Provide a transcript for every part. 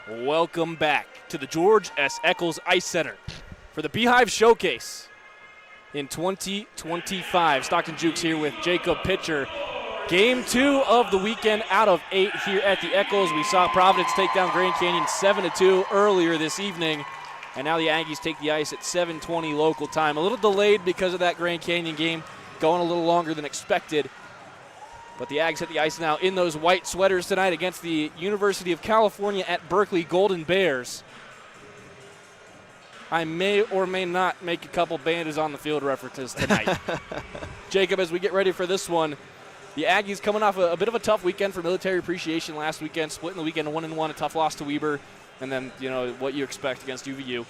Welcome back to the George S. Eccles Ice Center for the Beehive Showcase in 2025. Stockton Jukes here with Jacob Pitcher. Game 2 of the weekend out of 8 here at the Eccles. We saw Providence take down Grand Canyon 7-2 earlier this evening, and now the Aggies take the ice at 7:20 local time. A little delayed because of that Grand Canyon game, going a little longer than expected. But the Aggies hit the ice now in those white sweaters tonight against the University of California at Berkeley Golden Bears. I may or may not make a couple bandits on the field references tonight. Jacob, as we get ready for this one, the Aggies coming off a bit of a tough weekend for military appreciation last weekend, splitting the weekend 1-1, a tough loss to Weber, and then, what you expect against UVU.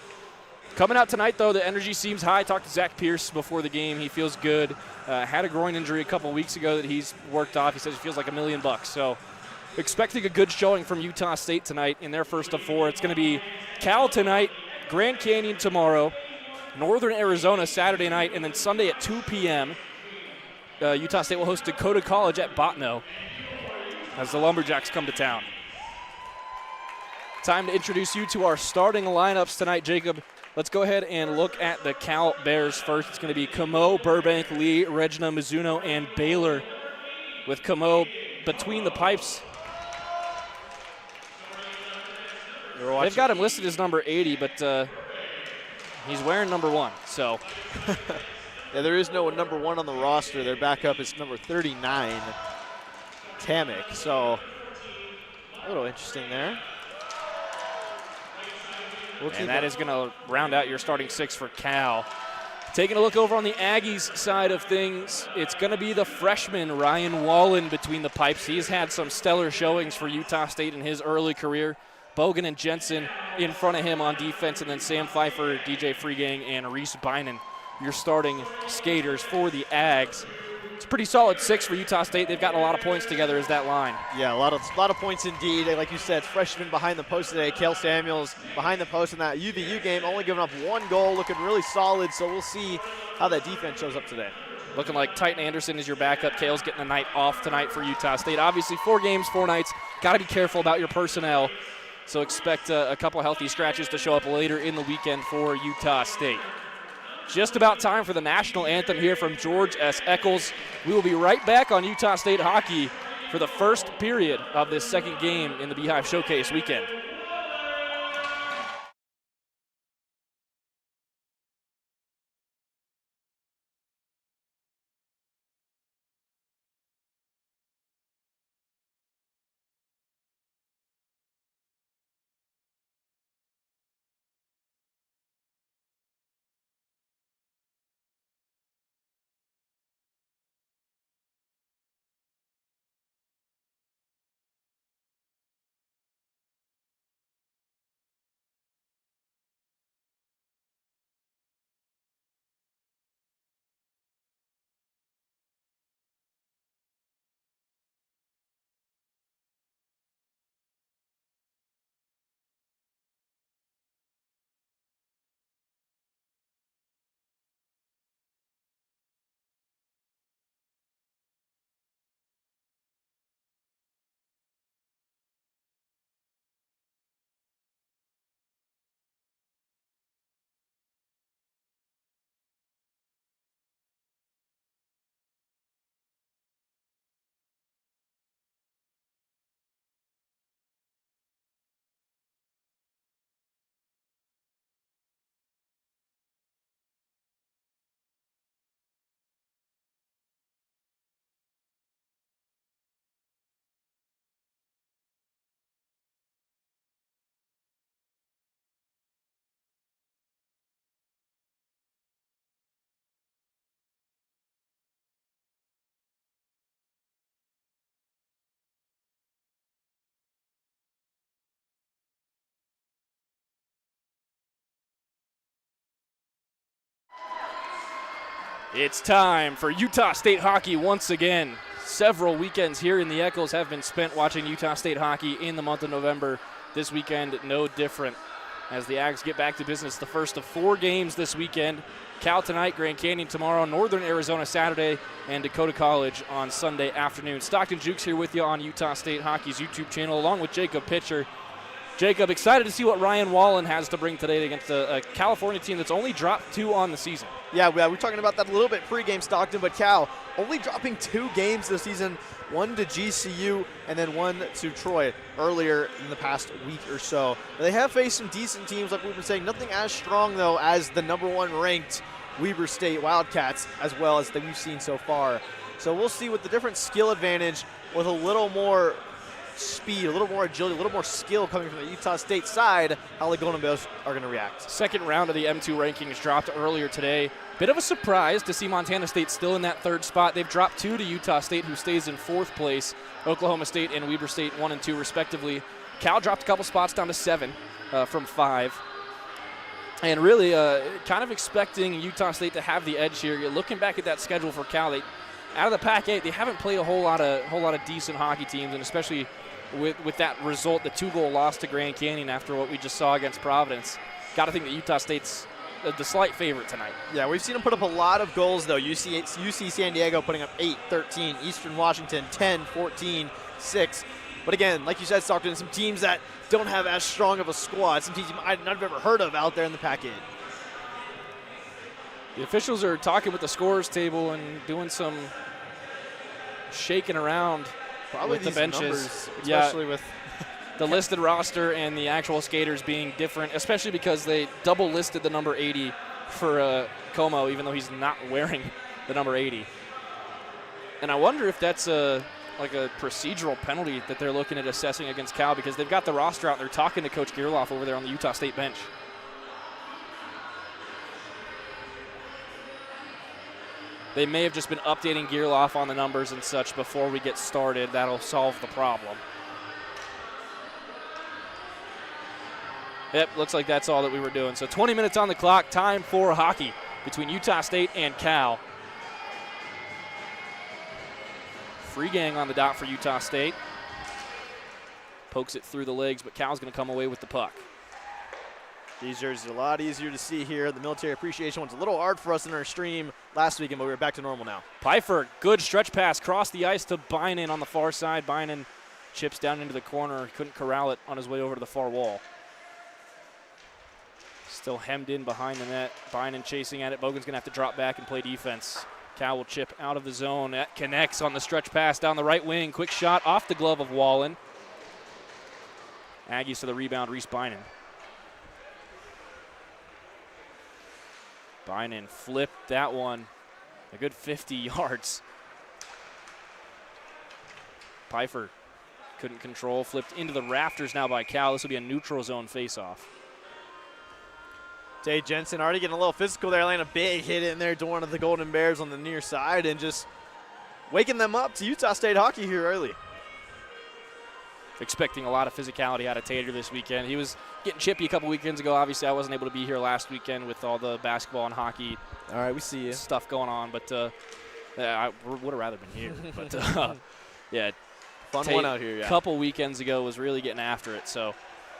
Coming out tonight, though, the energy seems high. Talked to Zach Pierce before the game. He feels good. Had a groin injury a couple weeks ago that he's worked off. He says he feels like $1 million. So expecting a good showing from Utah State tonight in their first of 4. It's going to be Cal tonight, Grand Canyon tomorrow, Northern Arizona Saturday night, and then Sunday at 2 p.m. Utah State will host Dakota College at Botno as the Lumberjacks come to town. Time to introduce you to our starting lineups tonight, Jacob. Let's go ahead and look at the Cal Bears first. It's going to be Camo, Burbank, Lee, Regina, Mizuno, and Baylor. With Camo between the pipes. They've got him listed as number 80, but he's wearing number 1. So, yeah, there is no number 1 on the roster. Their backup is number 39, Tamek. So, a little interesting there. And that is going to round out your starting 6 for Cal. Taking a look over on the Aggies side of things, it's going to be the freshman Ryan Wallen between the pipes. He's had some stellar showings for Utah State in his early career. Bogan and Jensen in front of him on defense, and then Sam Pfeiffer, DJ Freegang, and Reese Bynum, your starting skaters for the Ags. It's a pretty solid 6 for Utah State. They've gotten a lot of points together as that line. Yeah, a lot of points indeed. Like you said, freshman behind the post today. Cale Samuels behind the post in that UVU game, only giving up 1 goal, looking really solid. So we'll see how that defense shows up today. Looking like Titan Anderson is your backup. Cale's getting a night off tonight for Utah State. Obviously, 4 games, 4 nights. Got to be careful about your personnel. So expect a couple healthy scratches to show up later in the weekend for Utah State. Just about time for the national anthem here from George S. Eccles. We will be right back on Utah State hockey for the first period of this second game in the Beehive Showcase weekend. It's time for Utah State hockey once again. Several weekends here in the Eccles have been spent watching Utah State hockey in the month of November. This weekend, no different. As the Ags get back to business, the first of 4 games this weekend. Cal tonight, Grand Canyon tomorrow, Northern Arizona Saturday, and Dakota College on Sunday afternoon. Stockton Jukes here with you on Utah State Hockey's YouTube channel, along with Jacob Pitcher. Jacob, excited to see what Ryan Wallen has to bring today against a California team that's only dropped 2 on the season. Yeah, we're talking about that a little bit pregame, Stockton, but Cal only dropping 2 games this season, 1 to GCU and then 1 to Troy earlier in the past week or so. They have faced some decent teams, like we've been saying. Nothing as strong, though, as the #1 ranked Weber State Wildcats, as well as that we've seen so far. So we'll see with the different skill advantage, with a little more speed, a little more agility, a little more skill coming from the Utah State side, how the Golden Bears are going to react. Second round of the M2 rankings dropped earlier today. Bit of a surprise to see Montana State still in that 3rd spot. They've dropped 2 to Utah State, who stays in 4th place. Oklahoma State and Weber State 1 and 2 respectively. Cal dropped a couple spots down to 7 from 5. And really kind of expecting Utah State to have the edge here. You're looking back at that schedule for Cal, out of the Pac-8, they haven't played a whole lot of decent hockey teams, and especially with that result, the 2-goal loss to Grand Canyon after what we just saw against Providence. Got to think that Utah State's the slight favorite tonight. Yeah, we've seen them put up a lot of goals, though. UC San Diego putting up 8, 13, Eastern Washington 10, 14, 6. But again, like you said, Stockton, some teams that don't have as strong of a squad, some teams you might not have ever heard of out there in the Pac-8. The officials are talking with the scorers table and doing some shaking around Probably with the benches. Numbers, especially with the listed roster and the actual skaters being different, especially because they double listed the number 80 for Como, even though he's not wearing the number 80. And I wonder if that's like a procedural penalty that they're looking at assessing against Cal, because they've got the roster out and they're talking to Coach Gerloff over there on the Utah State bench. They may have just been updating Gerloff on the numbers and such before we get started. That'll solve the problem. Yep, looks like that's all that we were doing. So 20 minutes on the clock, time for hockey between Utah State and Cal. Free gang on the dot for Utah State. Pokes it through the legs, but Cal's going to come away with the puck. These jerseys are a lot easier to see here. The military appreciation one's a little hard for us in our stream last weekend, but we're back to normal now. Pfeiffer, good stretch pass, cross the ice to Bynan on the far side. Bynan chips down into the corner. Couldn't corral it on his way over to the far wall. Still hemmed in behind the net. Bynan chasing at it. Bogan's going to have to drop back and play defense. Cal will chip out of the zone. That connects on the stretch pass down the right wing. Quick shot off the glove of Wallen. Aggies to the rebound, Reese Bynan. Bynan flipped that one a good 50 yards. Pfeiffer couldn't control, flipped into the rafters now by Cal. This will be a neutral zone faceoff. Tay Jensen already getting a little physical there, laying a big hit in there to one of the Golden Bears on the near side and just waking them up to Utah State hockey here early. Expecting a lot of physicality out of Tater this weekend. He was getting chippy a couple weekends ago. Obviously, I wasn't able to be here last weekend with all the basketball and hockey All right, we see you. stuff going on, but I would have rather been here. But yeah, Fun one out here, yeah. A couple weekends ago was really getting after it, so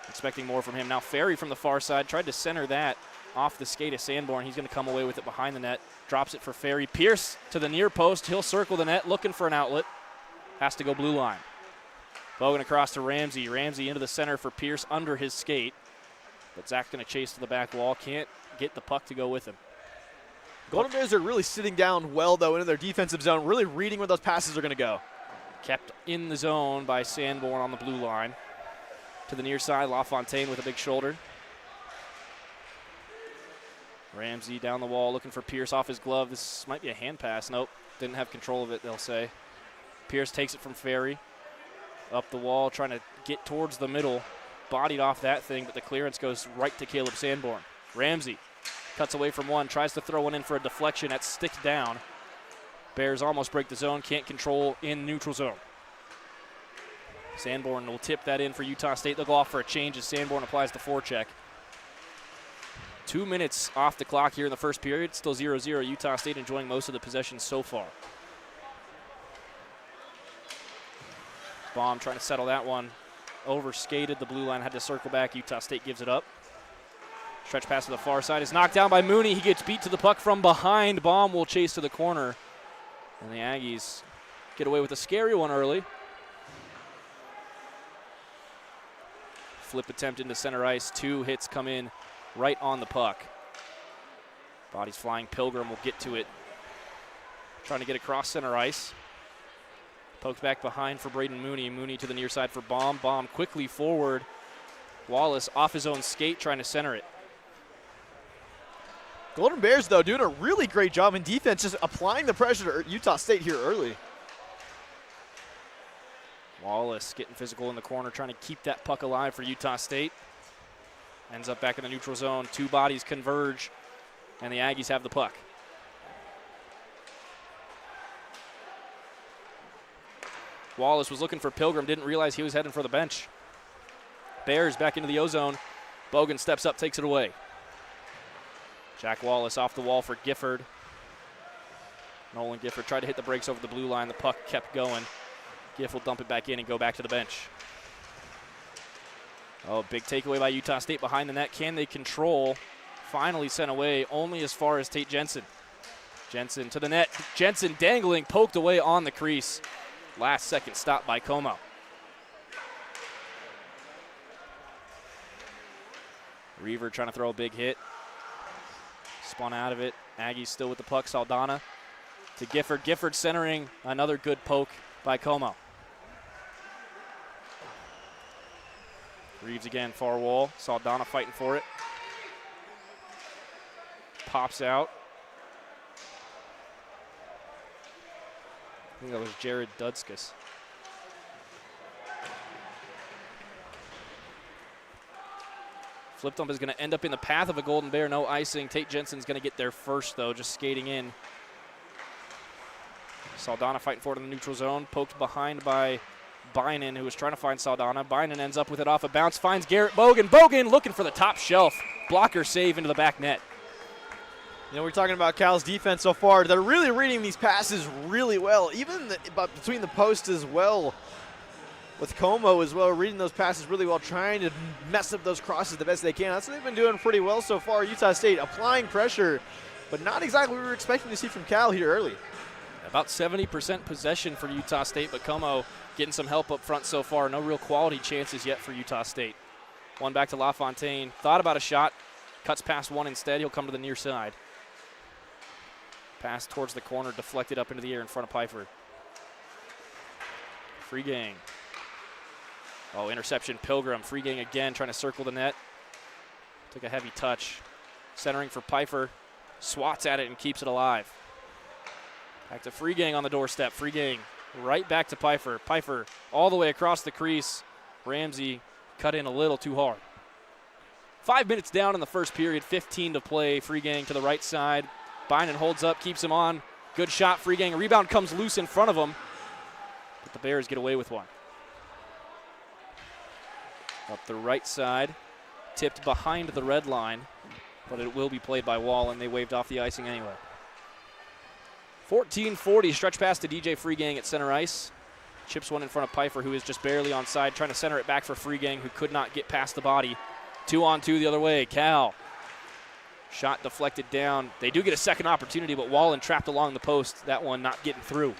expecting more from him. Now Ferry from the far side tried to center that off the skate of Sanborn. He's going to come away with it behind the net. Drops it for Ferry. Pierce to the near post. He'll circle the net, looking for an outlet. Has to go blue line. Bogan across to Ramsey. Ramsey into the center for Pierce under his skate. But Zach's going to chase to the back wall. Can't get the puck to go with him. Golden Bears are really sitting down well, though, into their defensive zone, really reading where those passes are going to go. Kept in the zone by Sanborn on the blue line. To the near side, LaFontaine with a big shoulder. Ramsey down the wall looking for Pierce off his glove. This might be a hand pass. Nope, didn't have control of it, they'll say. Pierce takes it from Ferry. Up the wall, trying to get towards the middle. Bodied off that thing, but the clearance goes right to Caleb Sanborn. Ramsey cuts away from one, tries to throw one in for a deflection. That sticks down. Bears almost break the zone, can't control in neutral zone. Sanborn will tip that in for Utah State. They'll go off for a change as Sanborn applies the forecheck. 2 minutes off the clock here in the first period. Still 0-0. Utah State enjoying most of the possession so far. Baum trying to settle that one. Over-skated. The blue line had to circle back. Utah State gives it up. Stretch pass to the far side is knocked down by Mooney. He gets beat to the puck from behind. Baum will chase to the corner. And the Aggies get away with a scary one early. flip attempt into center ice. 2 hits come in right on the puck. Body's flying. Pilgrim will get to it. Trying to get across center ice. Poked back behind for Braden Mooney. Mooney to the near side for Baum. Baum quickly forward. Wallace off his own skate trying to center it. Golden Bears, though, doing a really great job in defense, just applying the pressure to Utah State here early. Wallace getting physical in the corner, trying to keep that puck alive for Utah State. Ends up back in the neutral zone. 2 bodies converge, and the Aggies have the puck. Wallace was looking for Pilgrim, didn't realize he was heading for the bench. Bears back into the O-zone. Bogan steps up, takes it away. Jack Wallace off the wall for Gifford. Nolan Gifford tried to hit the brakes over the blue line. The puck kept going. Giff will dump it back in and go back to the bench. Oh, big takeaway by Utah State behind the net. Can they control? Finally sent away only as far as Tate Jensen. Jensen to the net. Jensen dangling, poked away on the crease. Last second stop by Como. Reaver trying to throw a big hit. Spun out of it. Aggies still with the puck. Saldana to Gifford. Gifford centering. Another good poke by Como. Reeves again, far wall. Saldana fighting for it. Pops out. I think that was Jared Dudskus. Flip dump is going to end up in the path of a Golden Bear. No icing. Tate Jensen's going to get there first, though, just skating in. Saldana fighting for it in the neutral zone. Poked behind by Bynan, who was trying to find Saldana. Bynan ends up with it off a bounce. Finds Garrett Bogan. Bogan looking for the top shelf. Blocker save into the back net. You know, we're talking about Cal's defense so far. They're really reading these passes really well, even between the posts as well. With Como as well, reading those passes really well, trying to mess up those crosses the best they can. That's what they've been doing pretty well so far. Utah State applying pressure, but not exactly what we were expecting to see from Cal here early. About 70% possession for Utah State, but Como getting some help up front so far. No real quality chances yet for Utah State. One back to LaFontaine. Thought about a shot. Cuts past one instead. He'll come to the near side. Pass towards the corner, deflected up into the air in front of Pfeiffer. Free gang. Oh, interception, Pilgrim. Free gang again, trying to circle the net. Took a heavy touch. Centering for Pfeiffer. Swats at it and keeps it alive. Back to Free gang on the doorstep. Free gang right back to Pfeiffer. Pfeiffer all the way across the crease. Ramsey cut in a little too hard. 5 minutes down in the first period, 15 to play. Free gang to the right side. Bynan holds up, keeps him on. Good shot, Free gang. A rebound comes loose in front of him, but the Bears get away with one. Up the right side, tipped behind the red line, but it will be played by Wall, and they waved off the icing anyway. 14:40, stretch pass to DJ Free gang at center ice. Chips one in front of Pfeiffer, who is just barely onside, trying to center it back for Free gang, who could not get past the body. 2-on-2 the other way. Cal. Shot deflected down. They do get a second opportunity, but Wallen trapped along the post. That one not getting through.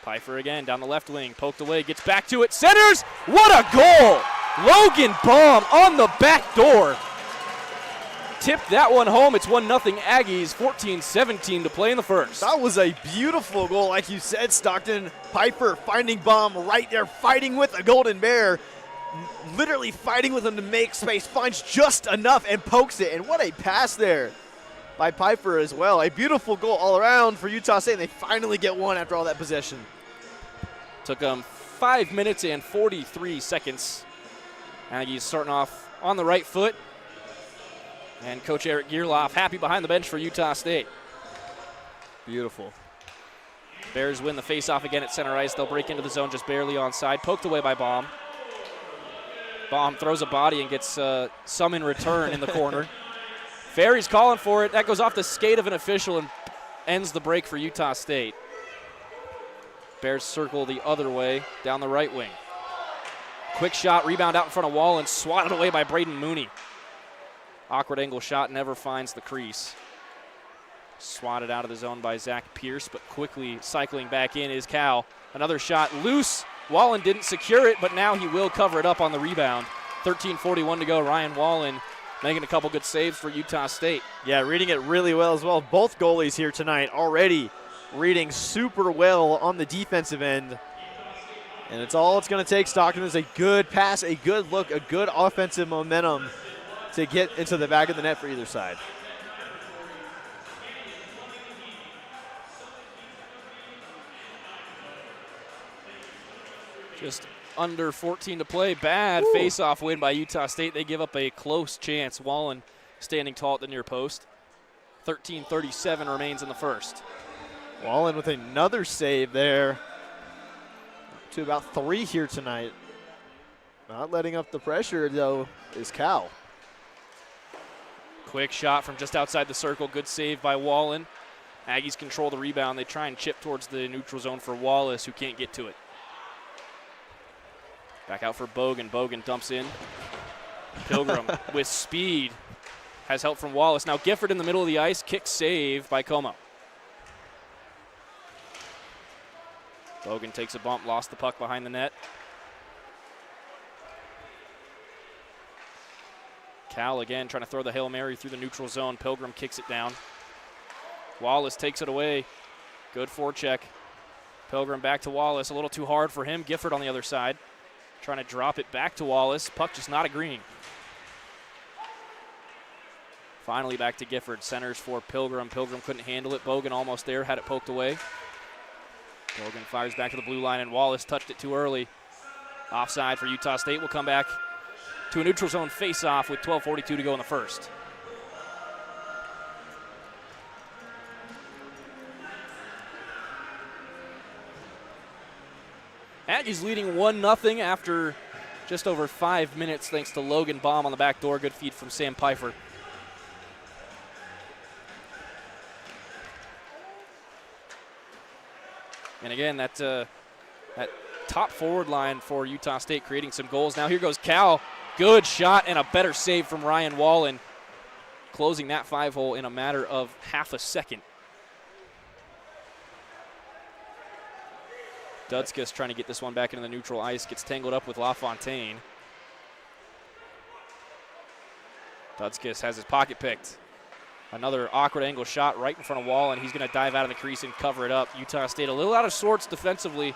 Pfeiffer again down the left wing. Poked away, gets back to it. Centers! What a goal! Logan Baum on the back door. Tipped that one home. It's 1-0 Aggies. 14-17 to play in the first. That was a beautiful goal, like you said, Stockton. Pfeiffer finding Baum right there, fighting with a Golden Bear. Literally fighting with him to make space, finds just enough and pokes it. And what a pass there by Pfeiffer as well. A beautiful goal all around for Utah State, and they finally get one after all that possession. Took them 5 minutes and 43 seconds. Aggies starting off on the right foot. And Coach Eric Gearloff happy behind the bench for Utah State. Beautiful. Bears win the faceoff again at center ice. They'll break into the zone just barely onside. Poked away by Baum. Baum throws a body and gets some in return in the corner. Ferry's calling for it. That goes off the skate of an official and ends the break for Utah State. Bears circle the other way down the right wing. Quick shot, rebound out in front of Wall and swatted away by Braden Mooney. Awkward angle shot, never finds the crease. Swatted out of the zone by Zach Pierce, but quickly cycling back in is Cal. Another shot loose Wallen didn't secure it, but now he will cover it up on the rebound. 13:41 to go. Ryan Wallen making a couple good saves for Utah State. Yeah, reading it really well as well. Both goalies here tonight already reading super well on the defensive end. And it's all it's going to take, Stockton, is a good pass, a good look, a good offensive momentum to get into the back of the net for either side. Just under 14 to play. Bad face-off win by Utah State. They give up a close chance. Wallen standing tall at the near post. 13:37 remains in the first. Wallen with another save there. To about 3 here tonight. Not letting up the pressure, though, is Cal. Quick shot from just outside the circle. Good save by Wallen. Aggies control the rebound. They try and chip towards the neutral zone for Wallace, who can't get to it. Back out for Bogan. Bogan dumps in. Pilgrim with speed has help from Wallace. Now Gifford in the middle of the ice. Kick save by Como. Logan takes a bump, lost the puck behind the net. Cal again trying to throw the Hail Mary through the neutral zone. Pilgrim kicks it down. Wallace takes it away. Good forecheck. Pilgrim back to Wallace. A little too hard for him. Gifford on the other side. Trying to drop it back to Wallace. Puck just not agreeing. Finally back to Gifford. Centers for Pilgrim. Pilgrim couldn't handle it. Bogan almost there. Had it poked away. Logan fires back to the blue line, and Wallace touched it too early. Offside for Utah State. Will come back to a neutral zone face-off with 12:42 to go in the first. Aggies leading 1-0 after just over 5 minutes thanks to Logan Baum on the back door. Good feed from Sam Pfeiffer. And again, that top forward line for Utah State creating some goals. Now here goes Cal. Good shot and a better save from Ryan Wallen, closing that 5-hole in a matter of half a second. Dudskus trying to get this one back into the neutral ice. Gets tangled up with LaFontaine. Dudskus has his pocket picked. Another awkward angle shot right in front of Wallen. He's going to dive out of the crease and cover it up. Utah State a little out of sorts defensively.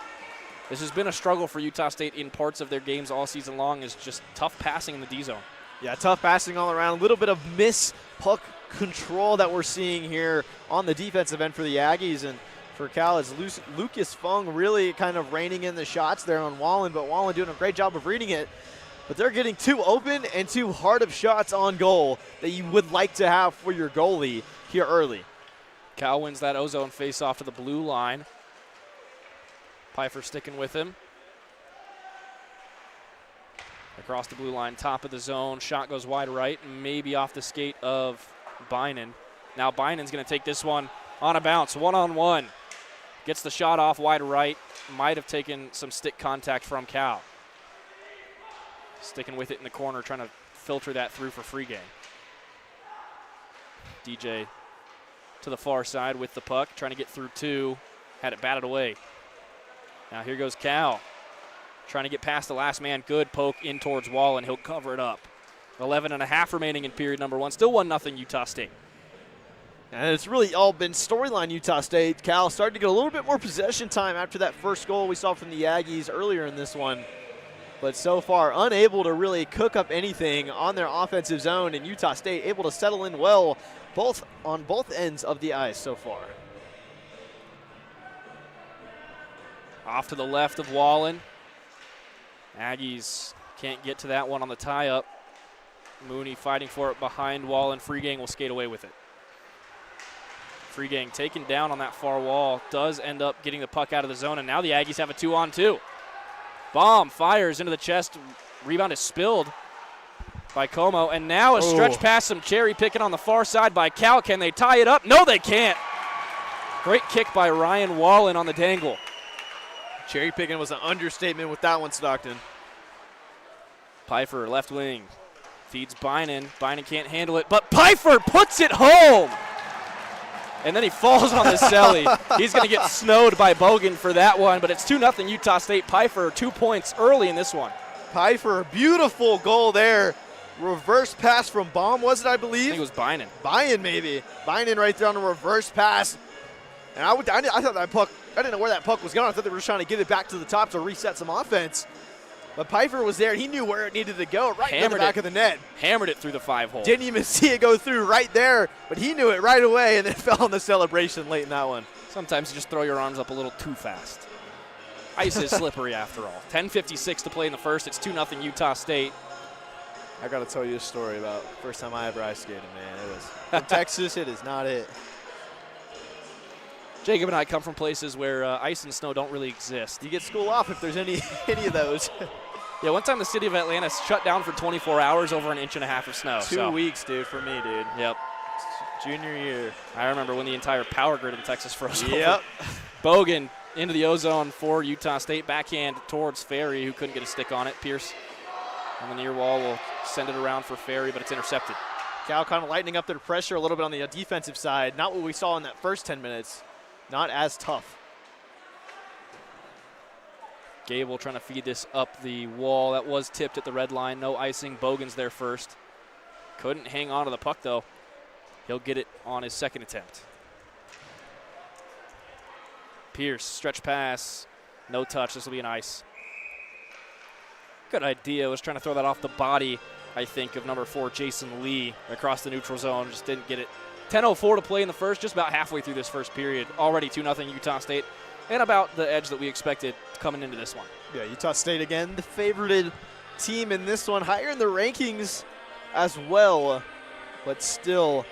This has been a struggle for Utah State in parts of their games all season long, is just tough passing in the D zone. Yeah, tough passing all around. A little bit of miss puck control that we're seeing here on the defensive end for the Aggies. And for Cal, it's Lucas Fung really kind of reining in the shots there on Wallen, but Wallen doing a great job of reading it. But they're getting too open and too hard of shots on goal that you would like to have for your goalie here early. Cal wins that ozone face-off to the blue line. Pfeiffer sticking with him. Across the blue line, top of the zone. Shot goes wide right, maybe off the skate of Bynan. Now Bynan's going to take this one on a bounce, one-on-one. Gets the shot off wide right. Might have taken some stick contact from Cal. Sticking with it in the corner, trying to filter that through for free game. DJ to the far side with the puck, trying to get through two. Had it batted away. Now here goes Cal. Trying to get past the last man. Good poke in towards Wallen. He'll cover it up. 11.5 remaining in period number one. Still 1-0 Utah State. And it's really all been storyline Utah State. Cal starting to get a little bit more possession time after that first goal we saw from the Aggies earlier in this one. But so far unable to really cook up anything on their offensive zone, and Utah State able to settle in well on both ends of the ice so far. Off to the left of Wallen. Aggies can't get to that one on the tie-up. Mooney fighting for it behind Wallen. Freegang will skate away with it. Freegang taken down on that far wall. Does end up getting the puck out of the zone, and now the Aggies have a 2-on-2. Bomb fires into the chest. Rebound is spilled by Como. And now a stretch pass, some cherry picking on the far side by Cal. Can they tie it up? No, they can't. Great kick by Ryan Wallen on the dangle. Cherry picking was an understatement with that one, Stockton. Pfeiffer, left wing. Feeds Bynan. Bynan can't handle it, but Pfeiffer puts it home. And then he falls on the celly. He's going to get snowed by Bogan for that one, but it's 2-0 Utah State. Pfeiffer 2 points early in this one. Pfeiffer, beautiful goal there. Reverse pass from Baum, was it, I believe? I think it was Bynan. Bynan, maybe. Bynan right there on the reverse pass. And I thought that puck, I didn't know where that puck was going. I thought they were just trying to get it back to the top to reset some offense. But Pfeiffer was there. He knew where it needed to go, right in the back of the net. Hammered it through the 5-hole. Didn't even see it go through right there, but he knew it right away and then fell on the celebration late in that one. Sometimes you just throw your arms up a little too fast. Ice is slippery after all. 10:56 to play in the first. It's 2-0 Utah State. I got to tell you a story about first time I ever ice skated, man. It was from Texas. It is not it. Jacob and I come from places where ice and snow don't really exist. You get school off if there's any of those. Yeah, one time the city of Atlanta shut down for 24 hours over an inch and a half of snow. 2 weeks, dude, for me, dude. Yep. Junior year. I remember when the entire power grid in Texas froze over. Yep. Bogan into the ozone for Utah State. Backhand towards Ferry, who couldn't get a stick on it. Pierce on the near wall will send it around for Ferry, but it's intercepted. Cal kind of lightening up their pressure a little bit on the defensive side. Not what we saw in that first 10 minutes. Not as tough. Gable trying to feed this up the wall. That was tipped at the red line. No icing. Bogan's there first. Couldn't hang on to the puck, though. He'll get it on his second attempt. Pierce, stretch pass. No touch. This will be an ice. Good idea. Was trying to throw that off the body, I think, of number 4, Jason Lee, across the neutral zone. Just didn't get it. 10:04 to play in the first, just about halfway through this first period. Already 2-0 Utah State, and about the edge that we expected coming into this one. Yeah, Utah State again, the favorited team in this one, higher in the rankings as well, but still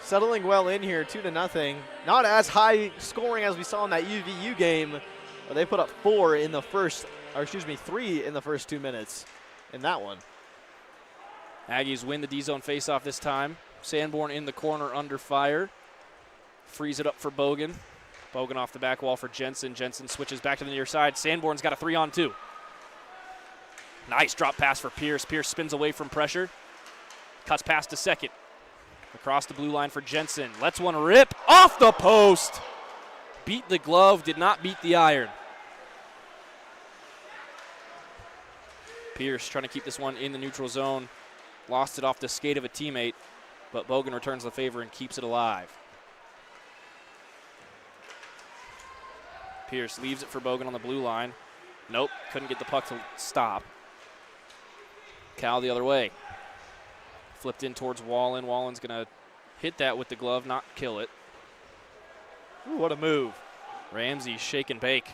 settling well in here, 2-0. Not as high scoring as we saw in that UVU game, but they put up 3 in the first 2 minutes in that one. Aggies win the D-zone faceoff this time. Sanborn in the corner under fire. Frees it up for Bogan. Bogan off the back wall for Jensen. Jensen switches back to the near side. Sanborn's got a 3-on-2. Nice drop pass for Pierce. Pierce spins away from pressure. Cuts past to second. Across the blue line for Jensen. Lets one rip off the post. Beat the glove, did not beat the iron. Pierce trying to keep this one in the neutral zone. Lost it off the skate of a teammate, but Bogan returns the favor and keeps it alive. Pierce leaves it for Bogan on the blue line. Nope, couldn't get the puck to stop. Cal the other way. Flipped in towards Wallen. Wallen's going to hit that with the glove, not kill it. Ooh, what a move. Ramsey shake and bake.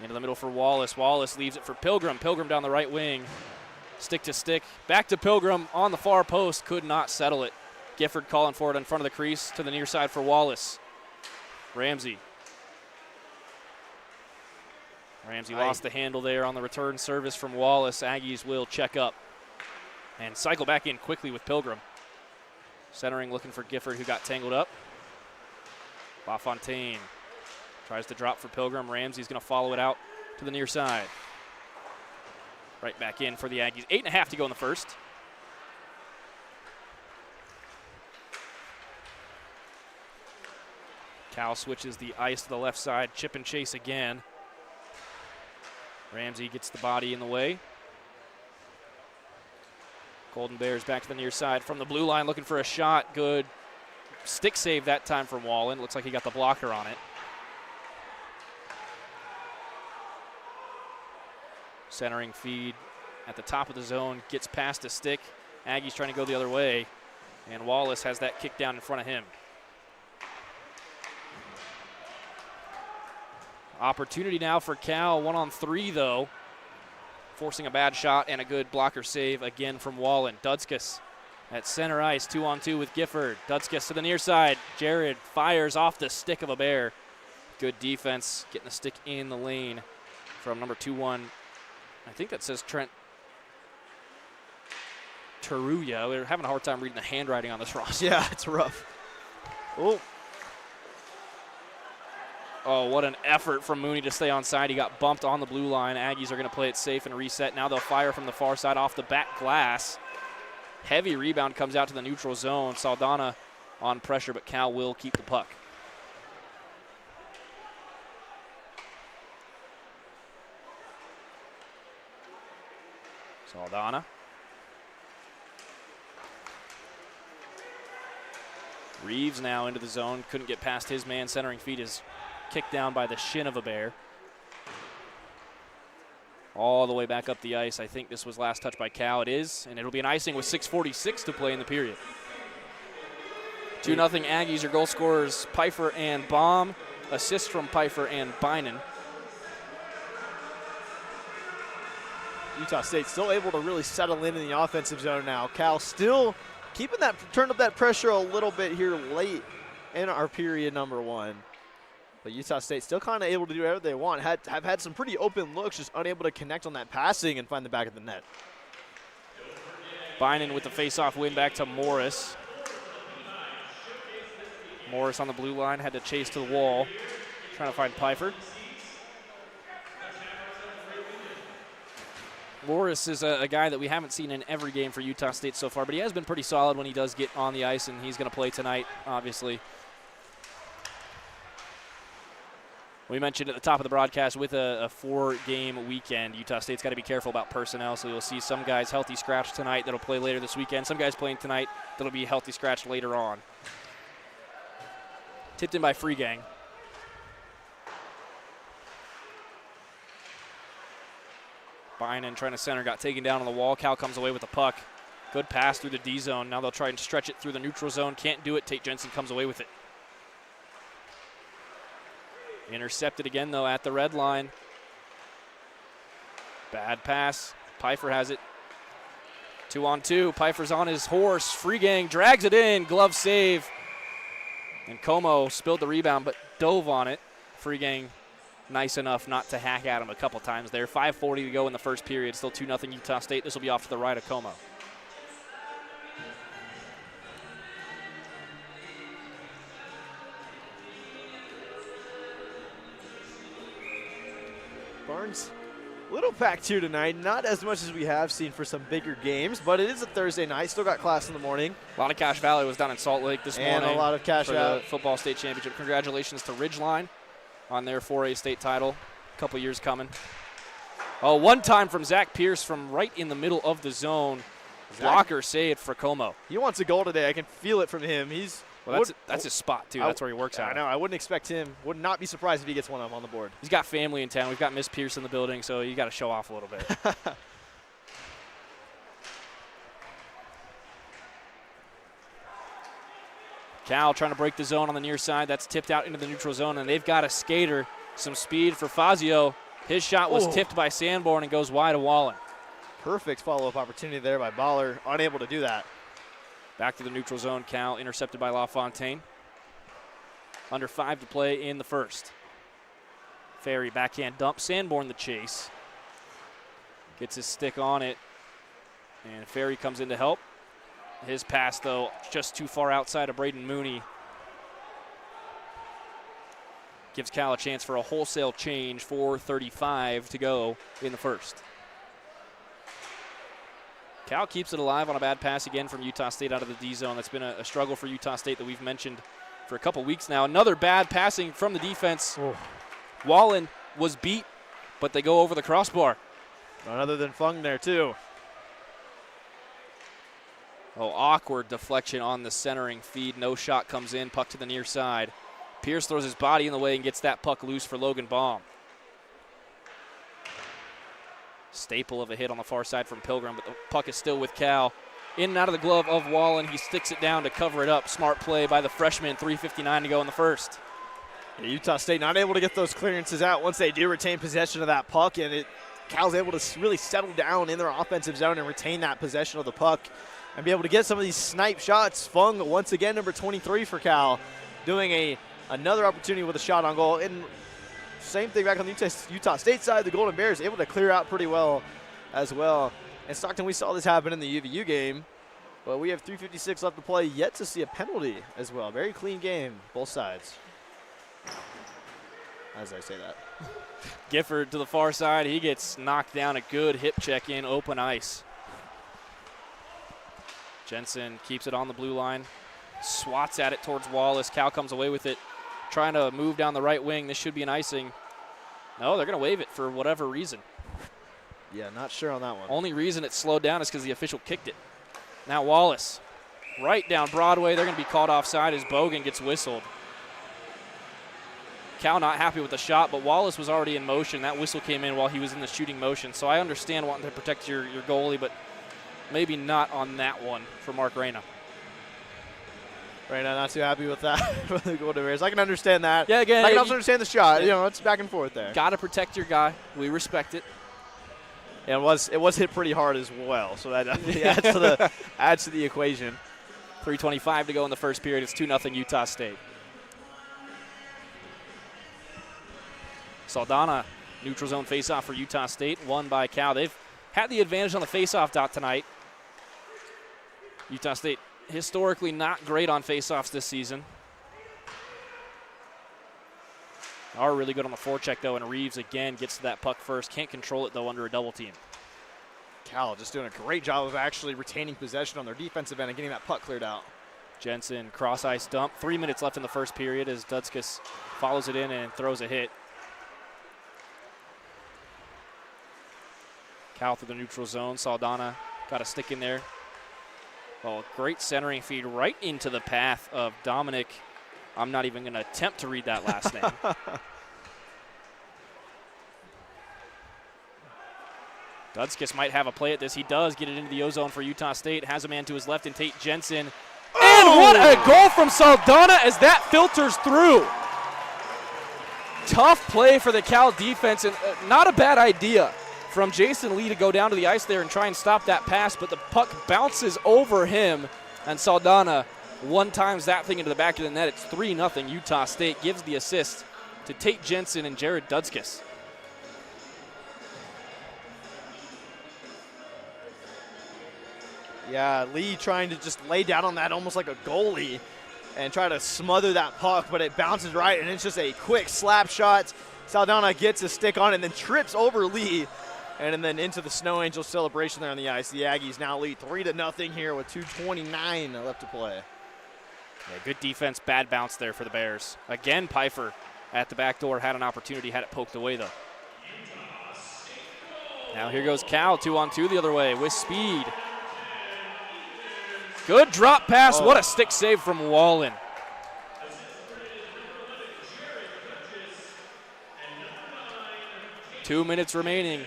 Into the middle for Wallace. Wallace leaves it for Pilgrim. Pilgrim down the right wing. Stick to stick. Back to Pilgrim on the far post. Could not settle it. Gifford calling for it in front of the crease to the near side for Wallace. Ramsey lost the handle there on the return service from Wallace. Aggies will check up and cycle back in quickly with Pilgrim. Centering looking for Gifford, who got tangled up. LaFontaine tries to drop for Pilgrim. Ramsey's going to follow it out to the near side. Right back in for the Aggies. 8.5 to go in the first. Cal switches the ice to the left side. Chip and chase again. Ramsey gets the body in the way. Golden Bears back to the near side from the blue line looking for a shot. Good stick save that time from Wallen. Looks like he got the blocker on it. Centering feed at the top of the zone. Gets past a stick. Aggies trying to go the other way. And Wallace has that kick down in front of him. Opportunity now for Cal, 1-on-3 though. Forcing a bad shot and a good blocker save again from Wallen. Dudskus at center ice, 2-on-2 with Gifford. Dudskus to the near side. Jared fires off the stick of a Bear. Good defense, getting the stick in the lane from number 2-1. I think that says Trent Taruya. We're having a hard time reading the handwriting on this roster. Yeah, it's rough. Oh, what an effort from Mooney to stay on side. He got bumped on the blue line. Aggies are going to play it safe and reset. Now they'll fire from the far side off the back glass. Heavy rebound comes out to the neutral zone. Saldana on pressure, but Cal will keep the puck. Saldana. Reeves now into the zone. Couldn't get past his man. Centering feet is kicked down by the shin of a bear. All the way back up the ice. I think this was last touch by Cal. It is, and it'll be an icing with 6:46 to play in the period. 2-0 Aggies. Your goal scorers, Pfeiffer and Baum. Assists from Pfeiffer and Bynan. Utah State still able to really settle in the offensive zone now. Cal still keeping that, turned up that pressure a little bit here late in our period number 1. But Utah State still kind of able to do whatever they want. Have had some pretty open looks, just unable to connect on that passing and find the back of the net. Bynan with the face-off win back to Morris. Morris on the blue line, had to chase to the wall, trying to find Pfeiffer. Morris is a guy that we haven't seen in every game for Utah State so far, but he has been pretty solid when he does get on the ice, and he's going to play tonight, obviously. We mentioned at the top of the broadcast, with a 4-game weekend, Utah State's got to be careful about personnel, so you'll see some guys healthy scratched tonight that'll play later this weekend, some guys playing tonight that'll be healthy scratched later on. Tipped in by Freegang. Bynan trying to center, got taken down on the wall. Cal comes away with the puck. Good pass through the D zone. Now they'll try and stretch it through the neutral zone. Can't do it. Tate Jensen comes away with it. Intercepted again, though, at the red line. Bad pass. Pfeiffer has it. 2-on-2. Pfeiffer's on his horse. Freegang drags it in. Glove save. And Como spilled the rebound, but dove on it. Freegang nice enough not to hack at him a couple times there. 5:40 to go in the first period. Still 2-0 Utah State. This will be off to the right of Como. Barnes, little packed here tonight. Not as much as we have seen for some bigger games, but it is a Thursday night. Still got class in the morning. A lot of Cache Valley was down in Salt Lake this morning. And a lot of Cache for Valley. the football state championship. Congratulations to Ridgeline on their 4A state title. A couple years coming. Oh, one time from Zach Pierce from right in the middle of the zone. Blocker saved for Como. He wants a goal today. I can feel it from him. That's his spot, too. That's where he works out. I know. I wouldn't expect him. Would not be surprised if he gets one of them on the board. He's got family in town. We've got Miss Pierce in the building, so you got to show off a little bit. Cal trying to break the zone on the near side. That's tipped out into the neutral zone, and they've got a skater. Some speed for Fazio. His shot was tipped by Sanborn and goes wide of Wallen. Perfect follow-up opportunity there by Baller. Unable to do that. Back to the neutral zone. Cal intercepted by LaFontaine. Under 5 to play in the first. Ferry backhand dump. Sanborn the chase. Gets his stick on it. And Ferry comes in to help. His pass, though, just too far outside of Braden Mooney. Gives Cal a chance for a wholesale change. 4:35 to go in the first. Cal keeps it alive on a bad pass again from Utah State out of the D zone. That's been a struggle for Utah State that we've mentioned for a couple weeks now. Another bad passing from the defense. Wallen was beat, but they go over the crossbar. None other than Fung there, too. Oh, awkward deflection on the centering feed. No shot comes in. Puck to the near side. Pierce throws his body in the way and gets that puck loose for Logan Baum. Staple of a hit on the far side from Pilgrim, but the puck is still with Cal. In and out of the glove of Wallen. He sticks it down to cover it up. Smart play by the freshman. 3:59 to go in the first. Yeah, Utah State not able to get those clearances out once they do retain possession of that puck, and Cal's able to really settle down in their offensive zone and retain that possession of the puck and be able to get some of these snipe shots. Fung, once again, number 23 for Cal, doing another opportunity with a shot on goal. And same thing back on the Utah State side. The Golden Bears able to clear out pretty well as well. And Stockton, we saw this happen in the UVU game, but we have 3:56 left to play. Yet to see a penalty as well. Very clean game, both sides. As I say that. Gifford to the far side. He gets knocked down. A good hip check in open ice. Jensen keeps it on the blue line. swats at it towards Wallace. Cal comes away with it, trying to move down the right wing. This should be an icing. No, they're going to waive it for whatever reason. Yeah, not sure on that one. Only reason it slowed down is because the official kicked it. Now Wallace, right down Broadway. They're going to be called offside as Bogan gets whistled. Cal not happy with the shot, but Wallace was already in motion. That whistle came in while he was in the shooting motion. So I understand wanting to protect your goalie, but maybe not on that one for Mark Reyna. Reyna not too happy with that for the Golden Bears. I can understand that. Yeah, again, I can also understand the shot. Yeah. It's back and forth there. Got to protect your guy. We respect it. And it was hit pretty hard as well, so that definitely adds to the equation. 3:25 to go in the first period. It's 2-0 Utah State. Saldana, neutral zone faceoff for Utah State, won by Cal. They've had the advantage on the faceoff dot tonight. Utah State historically not great on faceoffs this season. Are really good on the forecheck, though, and Reeves again gets to that puck first. Can't control it, though, under a double team. Cal just doing a great job of actually retaining possession on their defensive end and getting that puck cleared out. Jensen, cross-ice dump. 3 minutes left in the first period as Dudskis follows it in and throws a hit. Cal through the neutral zone. Saldana got a stick in there. Oh, great centering feed right into the path of Dominic. I'm not even going to attempt to read that last name. Dudskis might have a play at this. He does get it into the O-zone for Utah State. Has a man to his left in Tate Jensen. And what a goal from Saldana as that filters through. Tough play for the Cal defense, and not a bad idea from Jason Lee to go down to the ice there and try and stop that pass, but the puck bounces over him, and Saldana one-times that thing into the back of the net. It's 3-0 Utah State. Gives the assist to Tate Jensen and Jared Dudskis. Yeah, Lee trying to just lay down on that almost like a goalie and try to smother that puck, but it bounces right, and it's just a quick slap shot. Saldana gets a stick on it and then trips over Lee, and then into the Snow Angels celebration there on the ice. The Aggies now lead 3-0 here with 2:29 left to play. Yeah, good defense, bad bounce there for the Bears. Again, Pfeiffer at the back door had an opportunity, had it poked away though. Now here goes Cal, 2-on-2 the other way with speed. Good drop pass. What a stick save from Wallen. Two minutes remaining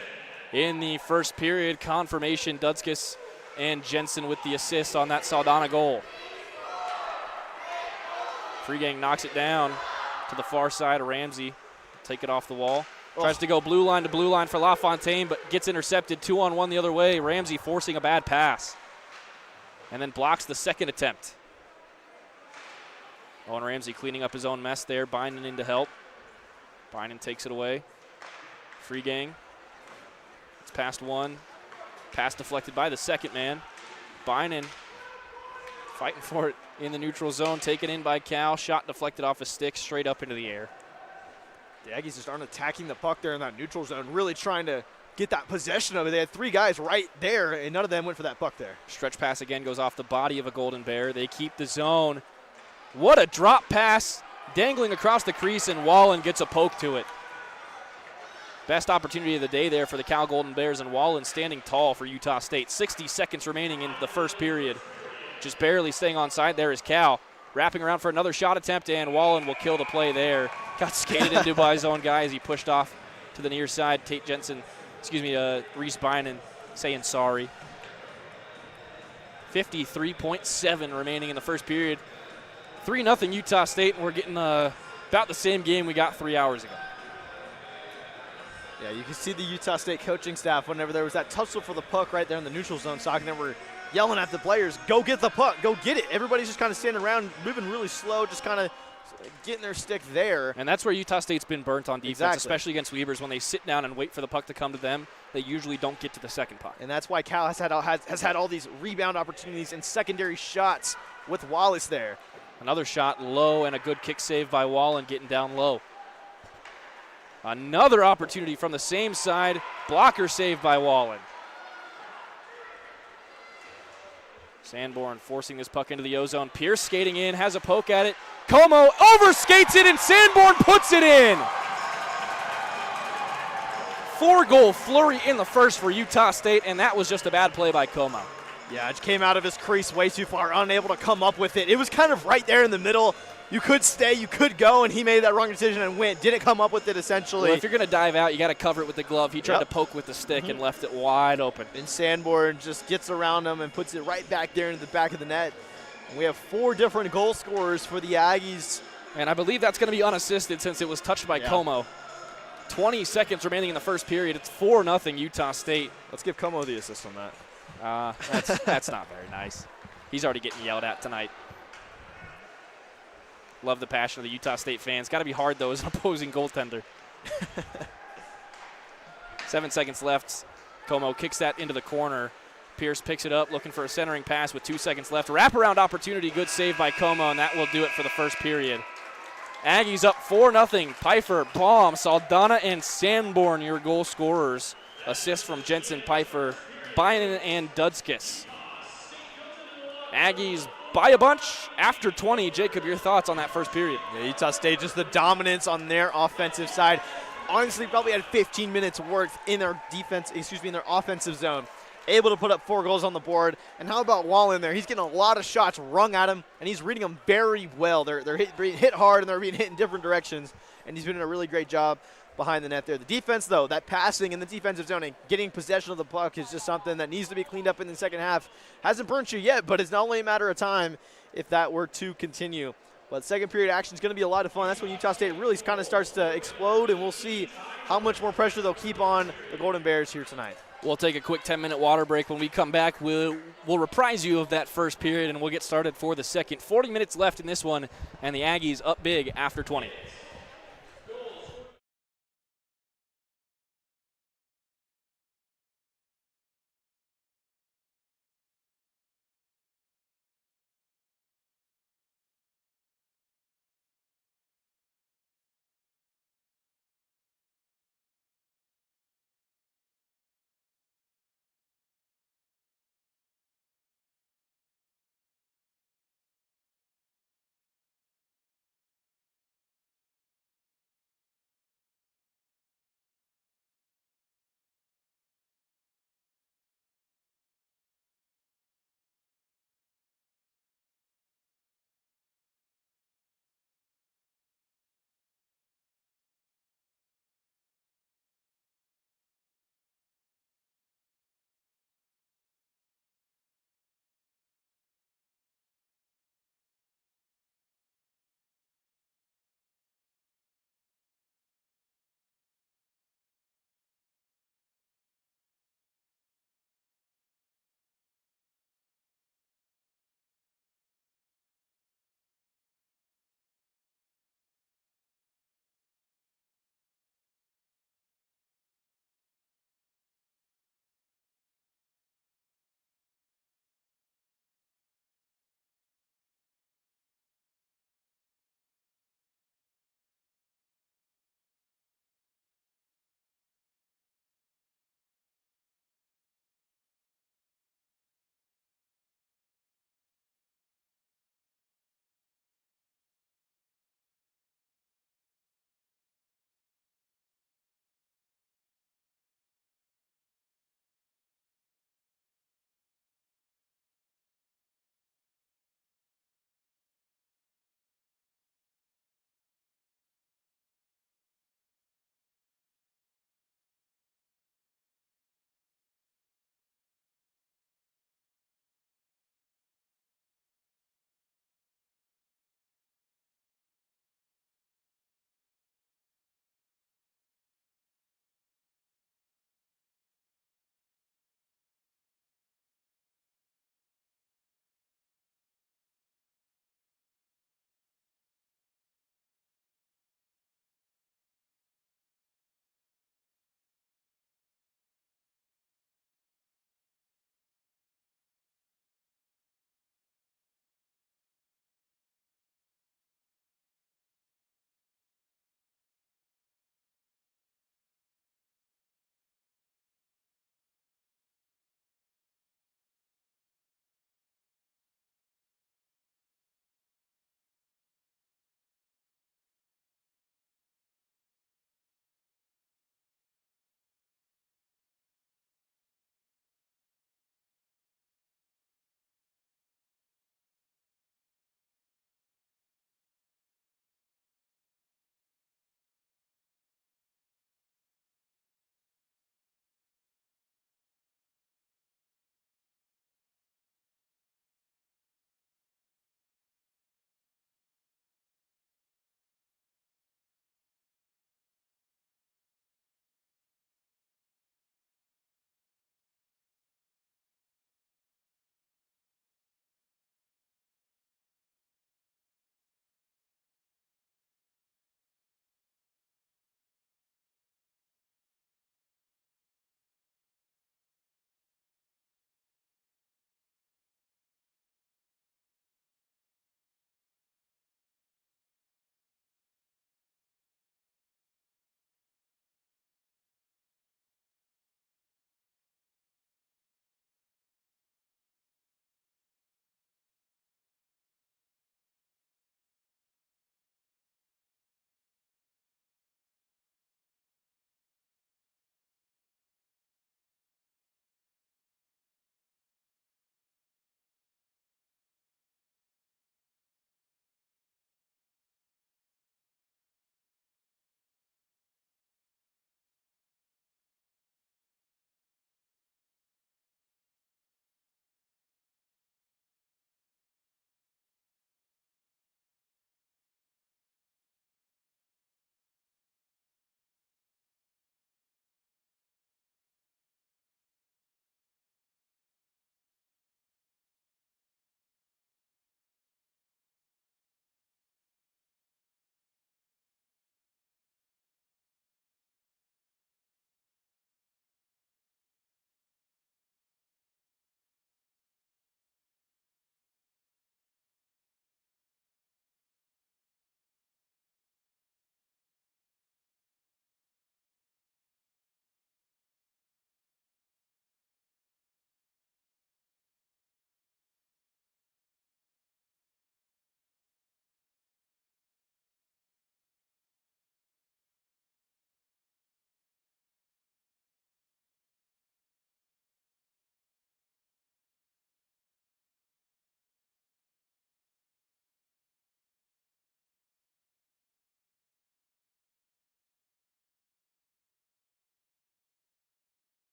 in the first period. Confirmation, Dudskis and Jensen with the assist on that Saldana goal. Freegang knocks it down to the far side of Ramsey. Take it off the wall. Tries to go blue line to blue line for LaFontaine, but gets intercepted 2-on-1 the other way. Ramsey forcing a bad pass. And then blocks the second attempt. Owen Ramsey cleaning up his own mess there. Bynan in to help. Bynan takes it away. Freegang. It's past one. Pass deflected by the second man. Bynan fighting for it in the neutral zone. Taken in by Cal. Shot deflected off a stick straight up into the air. The Aggies just aren't attacking the puck there in that neutral zone, really trying to get that possession of it. They had three guys right there, and none of them went for that puck there. Stretch pass again goes off the body of a Golden Bear. They keep the zone. What a drop pass, dangling across the crease, and Wallen gets a poke to it. Best opportunity of the day there for the Cal Golden Bears, and Wallen standing tall for Utah State. 60 seconds remaining in the first period. Just barely staying on side there is Cal. Wrapping around for another shot attempt, and Wallen will kill the play there. Got skated into by his own guy as he pushed off to the near side. Tate Jensen, Reese Bynan saying sorry. 53.7 remaining in the first period. 3-0 Utah State, and we're getting about the same game we got 3 hours ago. Yeah, you can see the Utah State coaching staff whenever there was that tussle for the puck right there in the neutral zone. Stockton were yelling at the players, go get the puck, go get it. Everybody's just kind of standing around, moving really slow, just kind of getting their stick there. And that's where Utah State's been burnt on defense, Exactly. Especially against Weavers. When they sit down and wait for the puck to come to them, they usually don't get to the second puck. And that's why Cal has had all these rebound opportunities and secondary shots with Wallace there. Another shot low and a good kick save by Wallen getting down low. Another opportunity from the same side. Blocker save by Wallen. Sanborn forcing this puck into the O-zone. Pierce skating in, has a poke at it. Como overskates it, and Sanborn puts it in. 4-goal flurry in the first for Utah State, and that was just a bad play by Como. Yeah, it came out of his crease way too far, unable to come up with it. It was kind of right there in the middle. You could stay, you could go, and he made that wrong decision and went. Didn't come up with it, essentially. Well, if you're going to dive out, you got to cover it with the glove. He tried to poke with the stick and left it wide open. And Sanborn just gets around him and puts it right back there into the back of the net. And we have 4 different goal scorers for the Aggies. And I believe that's going to be unassisted since it was touched by Como. 20 seconds remaining in the first period. It's 4-0 Utah State. Let's give Como the assist on that. That's not very nice. He's already getting yelled at tonight. Love the passion of the Utah State fans. Got to be hard, though, as an opposing goaltender. 7 seconds left. Como kicks that into the corner. Pierce picks it up, looking for a centering pass with 2 seconds left. Wraparound opportunity, good save by Como, and that will do it for the first period. Aggies up 4-0. Pfeiffer, Baum, Saldana, and Sanborn, your goal scorers. Assist from Jensen, Pfeiffer, Bynum, and Dudskis. Aggies by a bunch after 20. Jacob, your thoughts on that first period? Yeah, Utah State, just the dominance on their offensive side. Honestly, probably had 15 minutes worth in their in their offensive zone. Able to put up 4 goals on the board. And how about Wallen there? He's getting a lot of shots rung at him, and he's reading them very well. They're being hit hard, and they're being hit in different directions, and he's been doing a really great job behind the net there. The defense, though, that passing in the defensive zone and getting possession of the puck is just something that needs to be cleaned up in the second half. Hasn't burnt you yet, but it's not only a matter of time if that were to continue. But second period action is going to be a lot of fun. That's when Utah State really kind of starts to explode, and we'll see how much more pressure they'll keep on the Golden Bears here tonight. We'll take a quick 10-minute water break. When we come back, we'll reprise you of that first period, and we'll get started for the second. 40 minutes left in this one, and the Aggies up big after 20.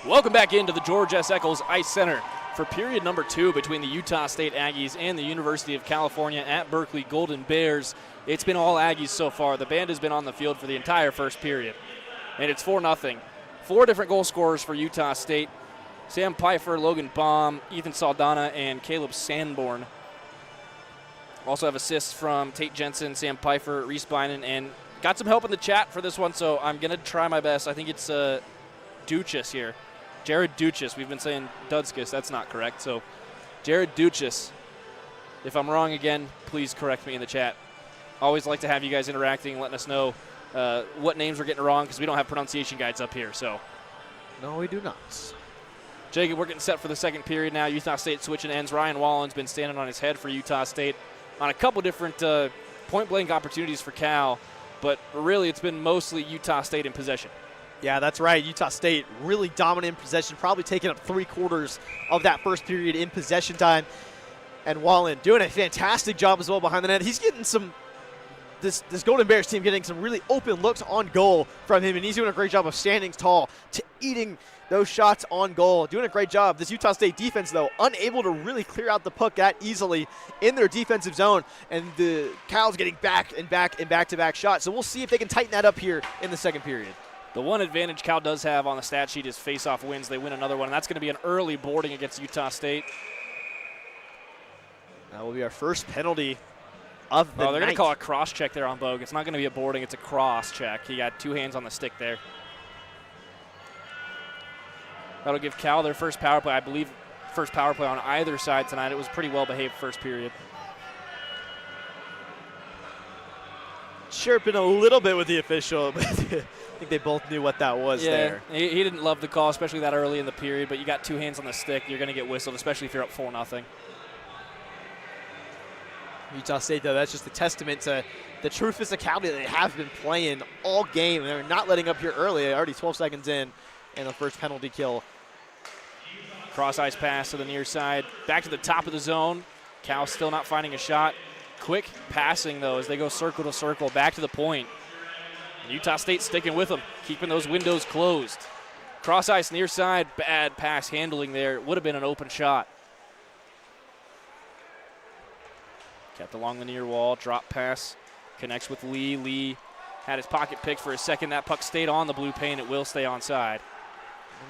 Welcome back into the George S. Eccles Ice Center for period number 2 between the Utah State Aggies and the University of California at Berkeley Golden Bears. It's been all Aggies so far. The band has been on the field for the entire first period, and it's 4-0. 4 different goal scorers for Utah State. Sam Pfeiffer, Logan Baum, Ethan Saldana, and Caleb Sanborn. Also have assists from Tate Jensen, Sam Pfeiffer, Reese Bynan, and got some help in the chat for this one, so I'm going to try my best. I think it's Duchess here. Jared Duchess. We've been saying Dudskis. That's not correct. So Jared Duchess. If I'm wrong again, please correct me in the chat. Always like to have you guys interacting, letting us know what names we're getting wrong because we don't have pronunciation guides up here. So, No, we do not. Jacob, we're getting set for the second period now. Utah State switching ends. Ryan Wallen's been standing on his head for Utah State on a couple different point-blank opportunities for Cal, but really it's been mostly Utah State in possession. Yeah, that's right. Utah State really dominant in possession, probably taking up 3/4 of that first period in possession time. And Wallen doing a fantastic job as well behind the net. He's getting some, this Golden Bears team getting some really open looks on goal from him, and he's doing a great job of standing tall to eating those shots on goal. Doing a great job. This Utah State defense, though, unable to really clear out the puck that easily in their defensive zone, and the Cal's getting back and back-to-back shots. So we'll see if they can tighten that up here in the second period. The one advantage Cal does have on the stat sheet is face-off wins. They win another one, and that's going to be an early boarding against Utah State. That will be our first penalty of the night. They're going to call a cross-check there on Bogue. It's not going to be a boarding. It's a cross-check. He got 2 hands on the stick there. That'll give Cal their first power play. I believe first power play on either side tonight. It was pretty well-behaved first period. Chirping a little bit with the official, but I think they both knew what that was there. He didn't love the call, especially that early in the period, but you got 2 hands on the stick. You're going to get whistled, especially if you're up 4-0. Utah State, though, that's just a testament to the true physicality that they have been playing all game. They're not letting up here early. Already 12 seconds in, and the first penalty kill. Cross-ice pass to the near side. Back to the top of the zone. Cal still not finding a shot. Quick passing, though, as they go circle to circle, back to the point. Utah State sticking with them, keeping those windows closed. Cross-ice near side, bad pass handling there. Would have been an open shot. Kept along the near wall, drop pass, connects with Lee. Lee had his pocket picked for a second. That puck stayed on the blue paint. It will stay onside.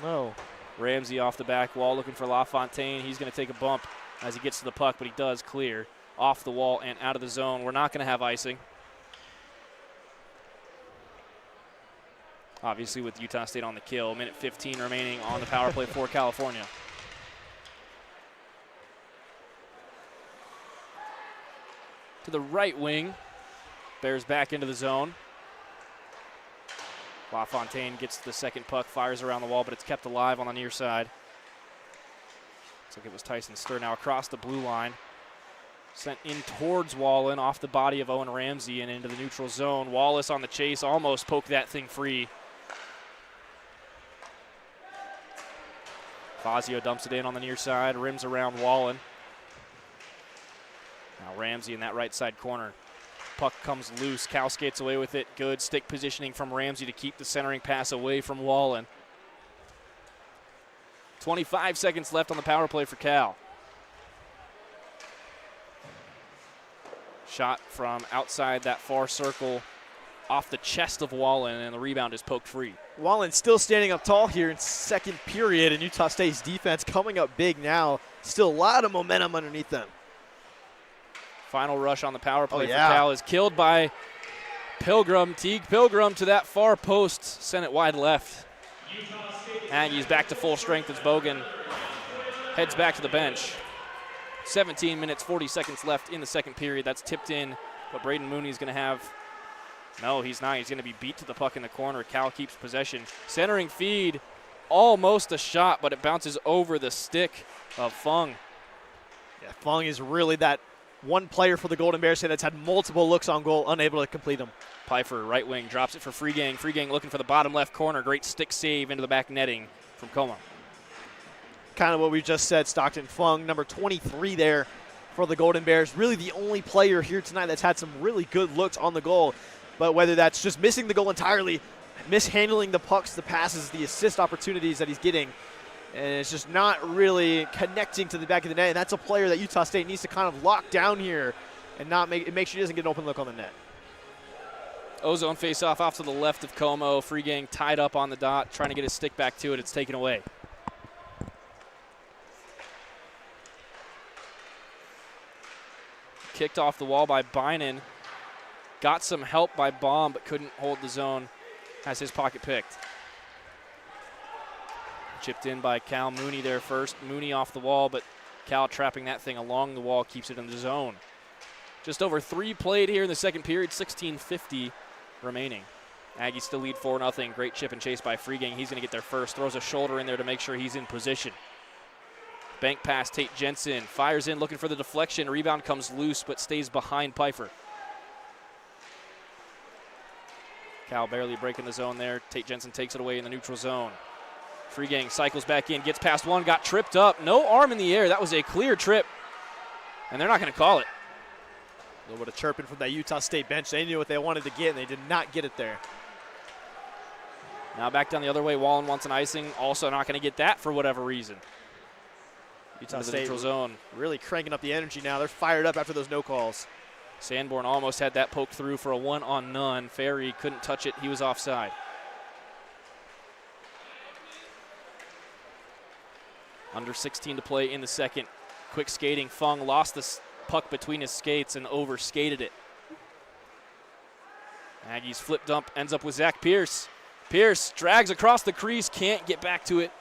No. Ramsey off the back wall looking for LaFontaine. He's going to take a bump as he gets to the puck, but he does clear off the wall and out of the zone. We're not going to have icing. Obviously with Utah State on the kill. Minute 15 remaining on the power play for California. To the right wing. Bears back into the zone. LaFontaine gets the second puck, fires around the wall, but it's kept alive on the near side. Looks like it was Tyson Sturr now across the blue line. Sent in towards Wallen off the body of Owen Ramsey and into the neutral zone. Wallace on the chase, almost poked that thing free. Fazio dumps it in on the near side, rims around Wallen. Now Ramsey in that right side corner. Puck comes loose. Cal skates away with it. Good stick positioning from Ramsey to keep the centering pass away from Wallen. 25 seconds left on the power play for Cal. Shot from outside that far circle off the chest of Wallen, and the rebound is poked free. Wallen still standing up tall here in second period, and Utah State's defense coming up big now. Still a lot of momentum underneath them. Final rush on the power play for Cal is killed by Pilgrim. Teague Pilgrim to that far post, sent it wide left. Aggies back to full strength as Bogan heads back to the bench. 17 minutes, 40 seconds left in the second period. That's tipped in, but Braden Mooney's going to have, no, he's not. He's going to be beat to the puck in the corner. Cal keeps possession. Centering feed, almost a shot, but it bounces over the stick of Fung. Yeah, Fung is really that one player for the Golden Bears that's had multiple looks on goal, unable to complete them. Pfeiffer, right wing, drops it for Freegang. Freegang looking for the bottom left corner. Great stick save into the back netting from Como. Kind of what we just said, Stockton. Fung, number 23 there for the Golden Bears. Really the only player here tonight that's had some really good looks on the goal. But whether that's just missing the goal entirely, mishandling the pucks, the passes, the assist opportunities that he's getting. And it's just not really connecting to the back of the net. And that's a player that Utah State needs to kind of lock down here and not make sure he doesn't get an open look on the net. Ozone face-off off to the left of Como. Free Gang tied up on the dot, trying to get his stick back to it. It's taken away. Kicked off the wall by Bynan. Got some help by Baum, but couldn't hold the zone. Has his pocket picked. Chipped in by Cal Mooney there first. Mooney off the wall, but Cal trapping that thing along the wall, keeps it in the zone. Just over 3 played here in the second period, 16:50 remaining. Aggies still lead 4-0. Great chip and chase by Free Gang. He's going to get there first. Throws a shoulder in there to make sure he's in position. Bank pass, Tate Jensen. Fires in, looking for the deflection. Rebound comes loose, but stays behind Pfeiffer. Cal barely breaking the zone there. Tate Jensen takes it away in the neutral zone. Free Gang cycles back in, gets past one, got tripped up. No arm in the air. That was a clear trip, and they're not going to call it. A little bit of chirping from that Utah State bench. They knew what they wanted to get, and they did not get it there. Now back down the other way. Wallen wants an icing. Also not going to get that for whatever reason. Utah State State neutral zone. Really cranking up the energy now. They're fired up after those no calls. Sanborn almost had that poked through for a 1-on-none. Ferry couldn't touch it. He was offside. Under 16 to play in the second. Quick skating. Fung lost the puck between his skates and overskated it. Aggies flip dump, ends up with Zach Pierce. Pierce drags across the crease, can't get back to it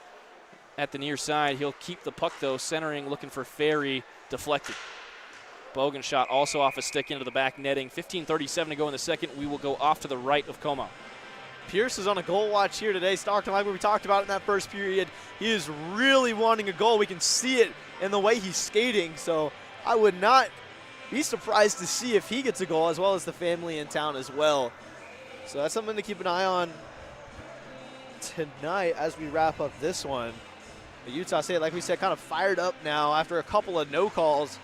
at the near side. He'll keep the puck though, centering, looking for Ferry, deflected. Bogan shot also off a stick into the back netting. 15:37 to go in the second. We will go off to the right of Como. Pierce is on a goal watch here today. Stockton, like we talked about in that first period, he is really wanting a goal. We can see it in the way he's skating, so I would not be surprised to see if he gets a goal, as well as the family in town as well. So that's something to keep an eye on tonight as we wrap up this one. The Utah State, like we said, kind of fired up now after a couple of no calls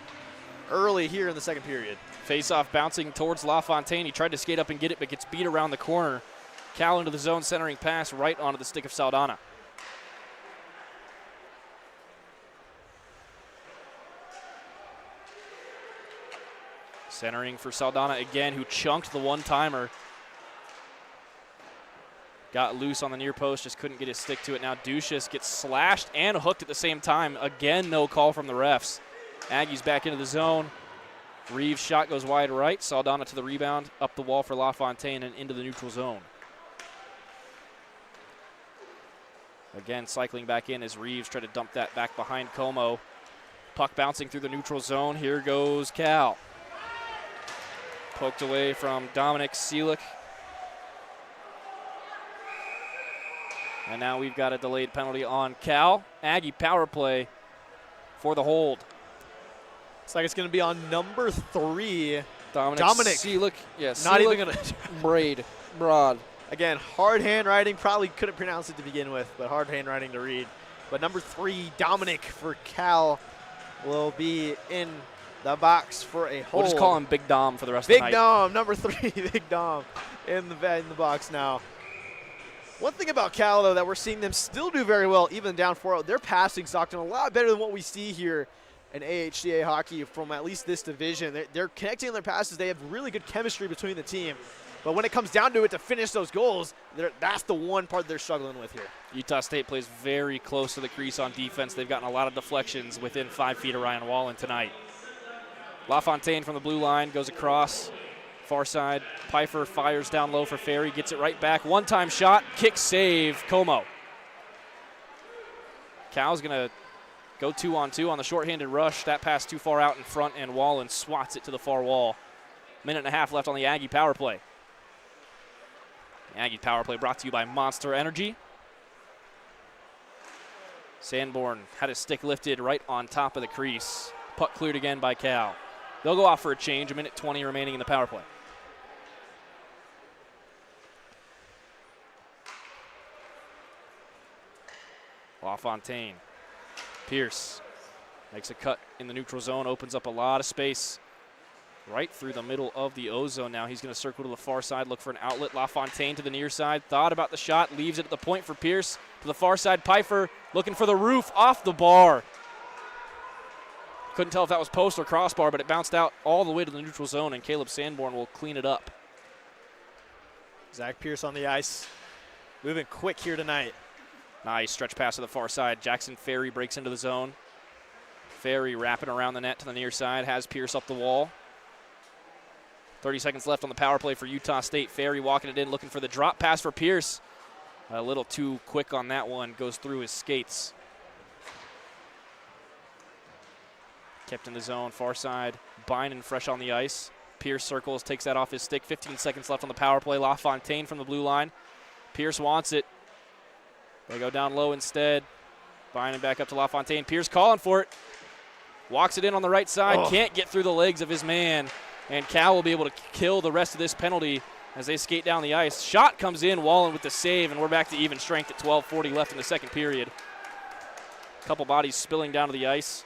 early here in the second period. Face-off bouncing towards LaFontaine. He tried to skate up and get it, but gets beat around the corner. Cal into the zone, centering pass right onto the stick of Saldana. Centering for Saldana again, who chunked the one-timer. Got loose on the near post, just couldn't get his stick to it. Now Ducius gets slashed and hooked at the same time. Again, no call from the refs. Aggies back into the zone. Reeves' shot goes wide right. Saldana to the rebound, up the wall for LaFontaine and into the neutral zone. Again, cycling back in as Reeves tried to dump that back behind Como. Puck bouncing through the neutral zone. Here goes Cal. Poked away from Dominic Seelick. And now we've got a delayed penalty on Cal. Aggie power play for the hold. Looks like it's going to be on number 3. Dominic Seelick. Yes. Not even going to. Broad. Again, hard handwriting. Probably couldn't pronounce it to begin with, but hard handwriting to read. But number 3, Dominic for Cal, will be in the box for a hold. We'll just call him Big Dom for the rest of the night. Big Dom, number 3, Big Dom in the box now. One thing about Cal, though, that we're seeing them still do very well, even down 4-0, they're passing Stockton a lot better than what we see here in AHCA hockey from at least this division. They're connecting their passes. They have really good chemistry between the team. But when it comes down to it to finish those goals, that's the one part they're struggling with here. Utah State plays very close to the crease on defense. They've gotten a lot of deflections within 5 feet of Ryan Wallen tonight. LaFontaine from the blue line goes across. Far side, Pfeiffer fires down low for Ferry, gets it right back. One-time shot, kick save, Como. Cal's going to go 2-on-2 on the shorthanded rush. That pass too far out in front, and Wallen swats it to the far wall. Minute and a half left on the Aggie power play. The Aggie power play brought to you by Monster Energy. Sanborn had his stick lifted right on top of the crease. Puck cleared again by Cal. They'll go off for a change, 1:20 remaining in the power play. LaFontaine. Pierce makes a cut in the neutral zone, opens up a lot of space. right through the middle of the O-zone now. He's going to circle to the far side, look for an outlet. LaFontaine to the near side, thought about the shot, leaves it at the point for Pierce. To the far side, Pfeiffer looking for the roof, off the bar. Couldn't tell if that was post or crossbar, but it bounced out all the way to the neutral zone, and Caleb Sanborn will clean it up. Zach Pierce on the ice. Moving quick here tonight. Nice stretch pass to the far side. Jackson Ferry breaks into the zone. Ferry wrapping around the net to the near side, has Pierce up the wall. 30 seconds left on the power play for Utah State. Ferry walking it in, looking for the drop pass for Pierce. A little too quick on that one, goes through his skates. Kept in the zone, far side. Bynum fresh on the ice. Pierce circles, takes that off his stick. 15 seconds left on the power play. LaFontaine from the blue line. Pierce wants it. They go down low instead. Bynum back up to LaFontaine. Pierce calling for it. Walks it in on the right side. Can't get through the legs of his man. And Cal will be able to kill the rest of this penalty as they skate down the ice. Shot comes in, Wallen with the save, and we're back to even strength at 12:40 left in the second period. Couple bodies spilling down to the ice.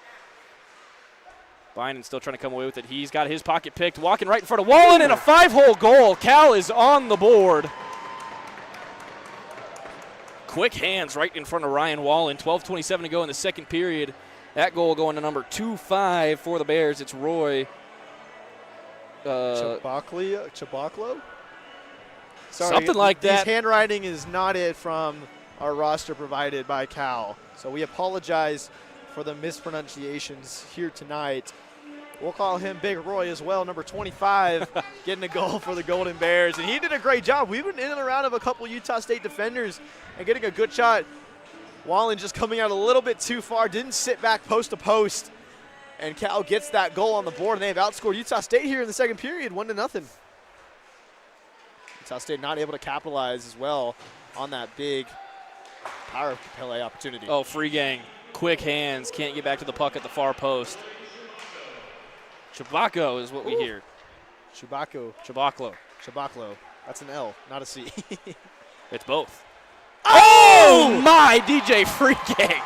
Bynum still trying to come away with it. He's got his pocket picked, walking right in front of Wallen, and a 5-hole goal. Cal is on the board. Quick hands right in front of Ryan Wallen. 12:27 to go in the second period. That goal going to number 2-5 for the Bears. It's Roy. Chabaklo? Sorry, something like that. His handwriting is not it from our roster provided by Cal. So we apologize for the mispronunciations here tonight. We'll call him Big Roy as well, number 25, getting a goal for the Golden Bears. And he did a great job. We've been in and around of a couple Utah State defenders and getting a good shot. Wallen just coming out a little bit too far, didn't sit back post to post. And Cal gets that goal on the board, and they have outscored Utah State here in the second period, 1-0. Utah State not able to capitalize as well on that big power play opportunity. Oh, free gang. Quick hands. Can't get back to the puck at the far post. Chabako is what we hear. Chabaklo. That's an L, not a C. It's both. Oh, my, DJ free gang.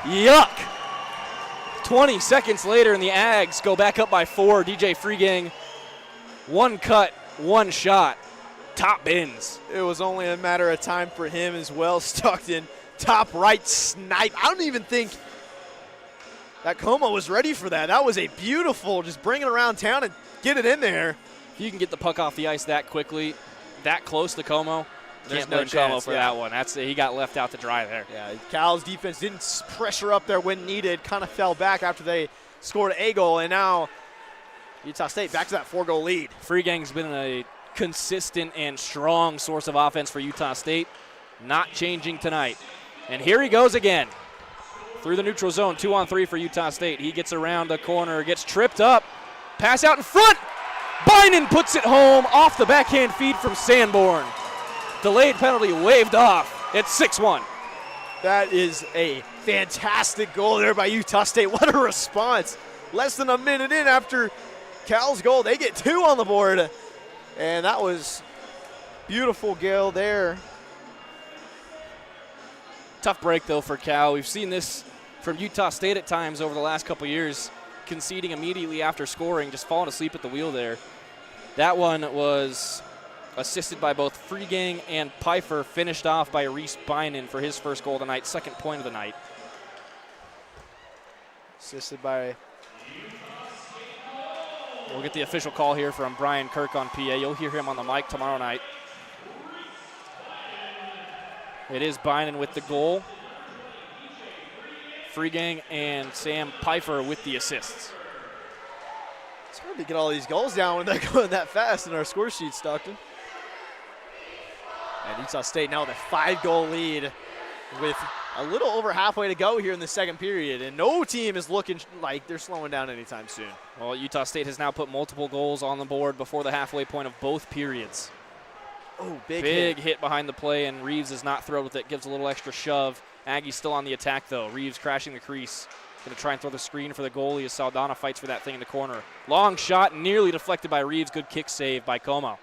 Yuck. 20 seconds later, and the Aggies go back up by 4. DJ Freegang, one cut, one shot, top bins. It was only a matter of time for him as well. Stockton, top right snipe. I don't even think that Como was ready for that. That was a beautiful, just bring it around town and get it in there. If you can get the puck off the ice that quickly, that close to Como, there's can't no blame chance, Como for that one. He got left out to dry there. Yeah, Cal's defense didn't pressure up there when needed, kind of fell back after they scored a goal, and now Utah State back to that 4-goal lead. Freegang's been a consistent and strong source of offense for Utah State. Not changing tonight. And here he goes again. Through the neutral zone, 2-on-3 for Utah State. He gets around the corner, gets tripped up. Pass out in front. Bynum puts it home off the backhand feed from Sanborn. Delayed penalty waved off. It's 6-1. That is a fantastic goal there by Utah State. What a response. Less than a minute in after Cal's goal, they get 2 on the board. And that was beautiful goal there. Tough break, though, for Cal. We've seen this from Utah State at times over the last couple years, conceding immediately after scoring, just falling asleep at the wheel there. That one was assisted by both Freegang and Pfeiffer, finished off by Reese Bynum for his first goal tonight, second point of the night. Assisted by... We'll get the official call here from Brian Kirk on PA. You'll hear him on the mic tomorrow night. It is Bynum with the goal. Freegang and Sam Pfeiffer with the assists. It's hard to get all these goals down when they're going that fast in our score sheet, Stockton. And Utah State now with a 5-goal lead with a little over halfway to go here in the second period. And no team is looking like they're slowing down anytime soon. Well, Utah State has now put multiple goals on the board before the halfway point of both periods. Oh, big hit behind the play, and Reeves is not thrilled with it. Gives a little extra shove. Aggies still on the attack, though. Reeves crashing the crease. Going to try and throw the screen for the goalie as Saldana fights for that thing in the corner. Long shot, nearly deflected by Reeves. Good kick save by Como.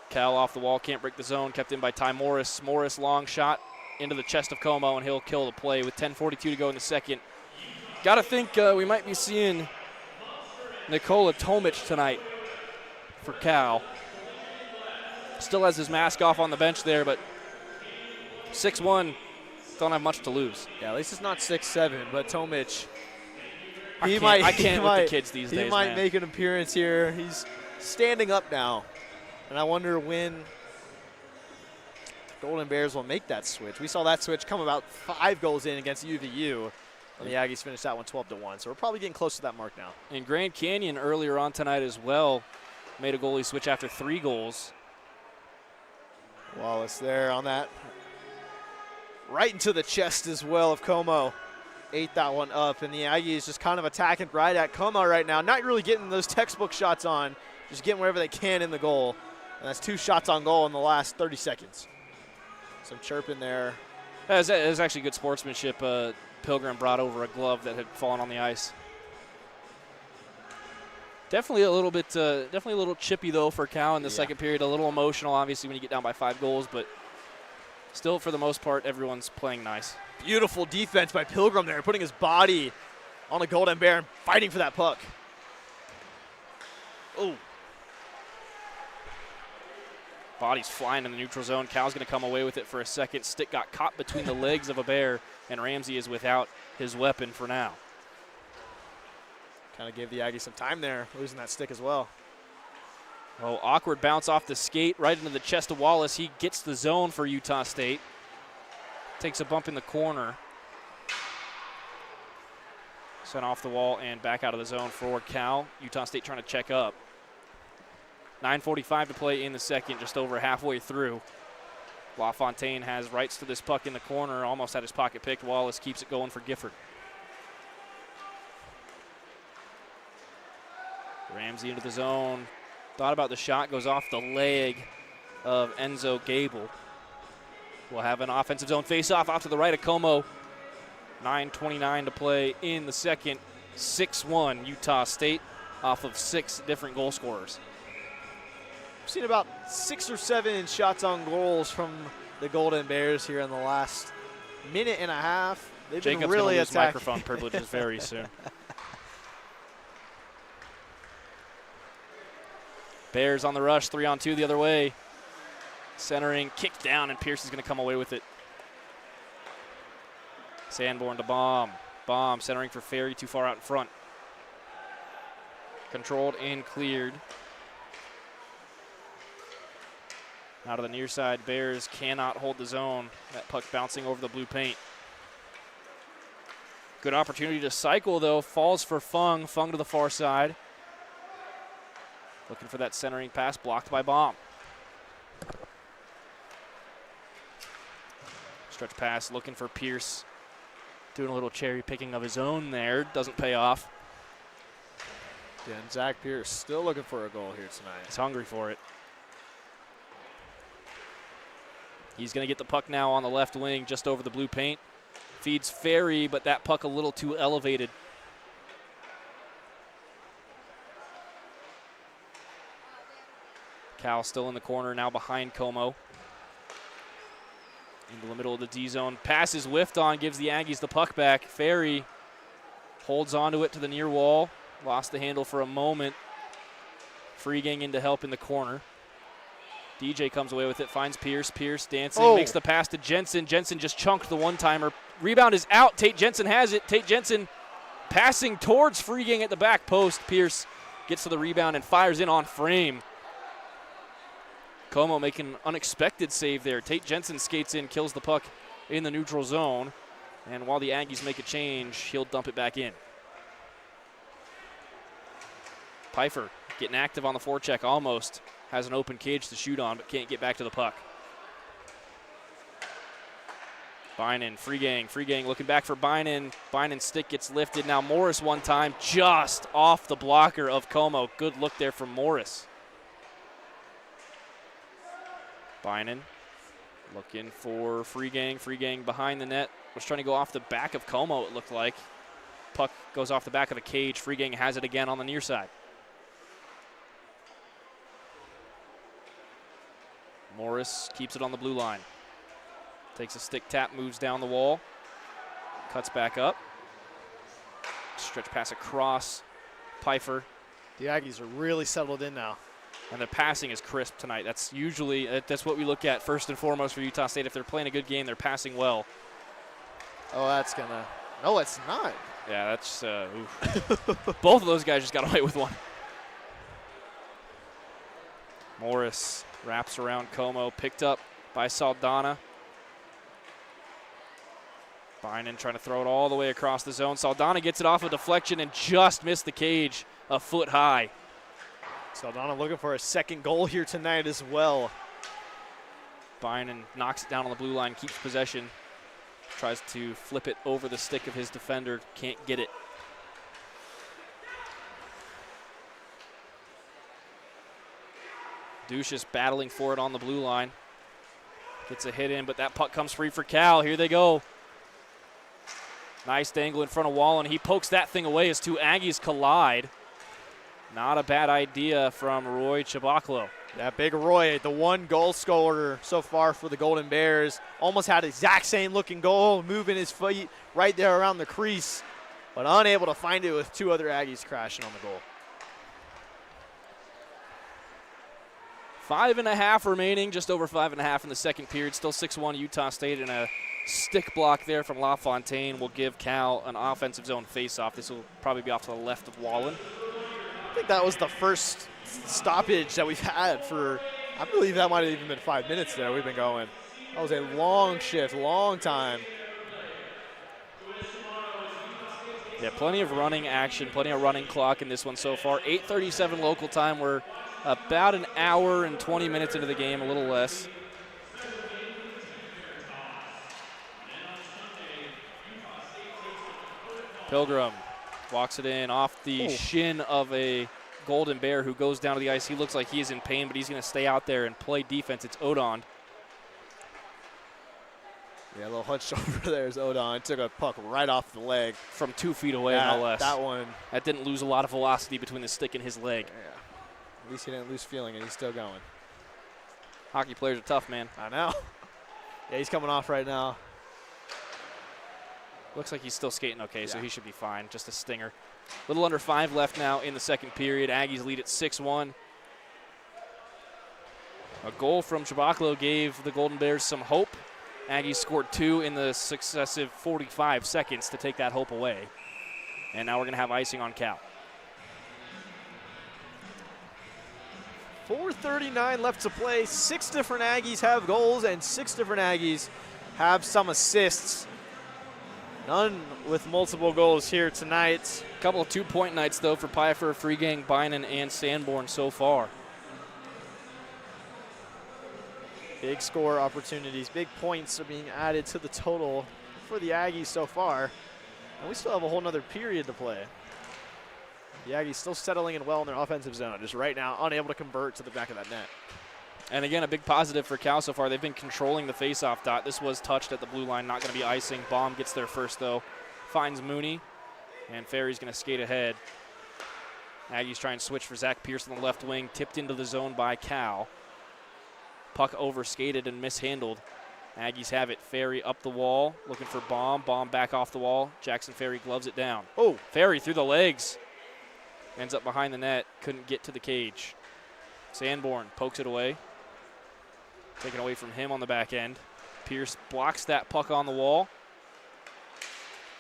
Cal off the wall, can't break the zone. Kept in by Ty Morris. Morris, long shot into the chest of Como, and he'll kill the play with 10:42 to go in the second. got to think we might be seeing Nikola Tomic tonight for Cal. Still has his mask off on the bench there, but 6'1", don't have much to lose. Yeah, at least it's not 6'7", but Tomic, I can't with the kids these days, He might man. make an appearance here. He's standing up now, and I wonder when the Golden Bears will make that switch. We saw that switch come about 5 goals in against UVU, and the Aggies finished that one 12-1. So we're probably getting close to that mark now. And Grand Canyon earlier on tonight as well made a goalie switch after 3 goals. Wallace there on that. Right into the chest as well of Como. Ate that one up, and the Aggies just kind of attacking right at Como right now. Not really getting those textbook shots on, just getting wherever they can in the goal. And that's 2 shots on goal in the last 30 seconds. Some chirping there. It was actually good sportsmanship. Pilgrim brought over a glove that had fallen on the ice. Definitely a little chippy though for Cal in the second period. A little emotional, obviously, when you get down by 5 goals, but still, for the most part, everyone's playing nice. Beautiful defense by Pilgrim there, putting his body on a Golden Bear and fighting for that puck. Oh. Body's flying in the neutral zone. Cal's going to come away with it for a second. Stick got caught between the legs of a Bear, and Ramsey is without his weapon for now. Kind of gave the Aggies some time there, losing that stick as well. Oh, awkward bounce off the skate right into the chest of Wallace. He gets the zone for Utah State. Takes a bump in the corner. Sent off the wall and back out of the zone for Cal. Utah State trying to check up. 9:45 to play in the second, just over halfway through. LaFontaine has rights to this puck in the corner, almost had his pocket picked. Wallace keeps it going for Gifford. Ramsey into the zone. Thought about the shot, goes off the leg of Enzo Gable. We'll have an offensive zone face-off off to the right of Como. 9:29 to play in the second. 6-1 Utah State off of 6 different goal scorers. We've seen about 6 or 7 shots on goals from the Golden Bears here in the last minute and a half. They've Jacob's been really lose attacking. microphone privileges very soon. Bears on the rush, 3-on-2 the other way. Centering, kicked down, and Pierce is going to come away with it. Sanborn to Baum. Baum centering for Ferry, too far out in front. Controlled and cleared. Now to the near side, Bears cannot hold the zone. That puck bouncing over the blue paint. Good opportunity to cycle, though. Falls for Fung. Fung to the far side. Looking for that centering pass, blocked by Baum. Stretch pass, looking for Pierce. Doing a little cherry picking of his own there. Doesn't pay off. Yeah, and Zach Pierce still looking for a goal here tonight. He's hungry for it. He's going to get the puck now on the left wing, just over the blue paint. Feeds Ferry, but that puck a little too elevated. Cal still in the corner, now behind Como. Into the middle of the D zone. Pass is whiffed on, gives the Aggies the puck back. Ferry holds onto it to the near wall. Lost the handle for a moment. Freegang in to help in the corner. DJ comes away with it, finds Pierce. Pierce dancing, makes the pass to Jensen. Jensen just chunked the one-timer. Rebound is out. Tate Jensen has it. Tate Jensen passing towards Freegang at the back post. Pierce gets to the rebound and fires in on frame. Como making an unexpected save there. Tate Jensen skates in, kills the puck in the neutral zone. And while the Aggies make a change, he'll dump it back in. Pfeiffer getting active on the forecheck almost. Has an open cage to shoot on, but can't get back to the puck. Bynan, Freegang looking back for Bynan. Bynan's stick gets lifted. Now Morris one time, just off the blocker of Como. Good look there from Morris. Bynan looking for Freegang. Freegang behind the net. Was trying to go off the back of Como, it looked like. Puck goes off the back of the cage. Freegang has it again on the near side. Morris keeps it on the blue line. Takes a stick tap, moves down the wall. Cuts back up. stretch pass across Pfeiffer. The Aggies are really settled in now. And their passing is crisp tonight. That's usually that's what we look at first and foremost for Utah State. If they're playing a good game, they're passing well. Oh, that's going to – no, it's not. Yeah, that's both of those guys just got away with one. Morris wraps around Como, picked up by Saldana. Bynum trying to throw it all the way across the zone. Saldana gets it off a deflection and just missed the cage a foot high. Saldana looking for a second goal here tonight as well. Bynum knocks it down on the blue line, keeps possession. Tries to flip it over the stick of his defender, can't get it. Ducius battling for it on the blue line. Gets a hit in, but that puck comes free for Cal. Here they go. Nice dangle in front of Wallen. He pokes that thing away as two Aggies collide. Not a bad idea from Roy Chabaklo. That big Roy, the one goal scorer so far for the Golden Bears. Almost had the exact same looking goal, moving his feet right there around the crease, but unable to find it with two other Aggies crashing on the goal. 5.5 remaining, just over 5.5 in the second period. Still 6-1 Utah State, and a stick block there from LaFontaine will give Cal an offensive zone faceoff. This will probably be off to the left of Wallen. I think that was the first stoppage that we've had for, I believe that might have even been 5 minutes there we've been going. That was a long shift, long time. Yeah, plenty of running action, plenty of running clock in this one so far. 8:37 local time. We're about an hour and 20 minutes into the game, a little less. Pilgrim walks it in off the shin of a Golden Bear who goes down to the ice. He looks like he is in pain, but he's going to stay out there and play defense. It's Odon. Yeah, a little hunched over there is Odon. Took a puck right off the leg. From 2 feet away, no less. That one. That didn't lose a lot of velocity between the stick and his leg. Yeah. At least he didn't lose feeling, and he's still going. Hockey players are tough, man. I know. Yeah, he's coming off right now. Looks like he's still skating okay, so he should be fine. Just a stinger. A little under 5 left now in the second period. Aggies lead at 6-1. A goal from Chabaklo gave the Golden Bears some hope. Aggies scored 2 in the successive 45 seconds to take that hope away. And now we're going to have icing on Cal. 4:39 left to play. 6 different Aggies have goals, and 6 different Aggies have some assists. None with multiple goals here tonight. A couple of 2-point nights, though, for Pfeiffer, Freegang, Bynum, and Sanborn so far. Big score opportunities, big points are being added to the total for the Aggies so far. And we still have a whole nother period to play. The Aggies still settling in well in their offensive zone, just right now unable to convert to the back of that net. And again, a big positive for Cal so far. They've been controlling the faceoff dot. This was touched at the blue line, not going to be icing. Baum gets there first, though. Finds Mooney, and Ferry's going to skate ahead. Aggies try and switch for Zach Pierce on the left wing, tipped into the zone by Cal. Puck over-skated and mishandled. Aggies have it. Ferry up the wall, looking for Baum. Baum back off the wall. Jackson Ferry gloves it down. Oh, Ferry through the legs. Ends up behind the net. Couldn't get to the cage. Sanborn pokes it away. Taken away from him on the back end. Pierce blocks that puck on the wall.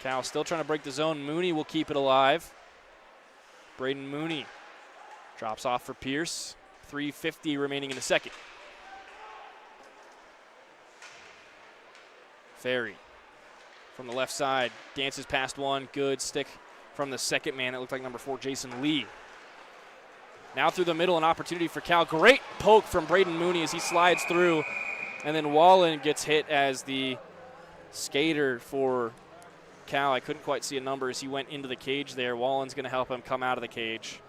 Cal still trying to break the zone. Mooney will keep it alive. Braden Mooney drops off for Pierce. 3:50 remaining in the second. Ferry from the left side dances past one. Good stick from the second man. It looked like number 4, Jason Lee. Now through the middle, an opportunity for Cal. Great poke from Braden Mooney as he slides through. And then Wallen gets hit as the skater for Cal. I couldn't quite see a number as he went into the cage there. Wallen's going to help him come out of the cage.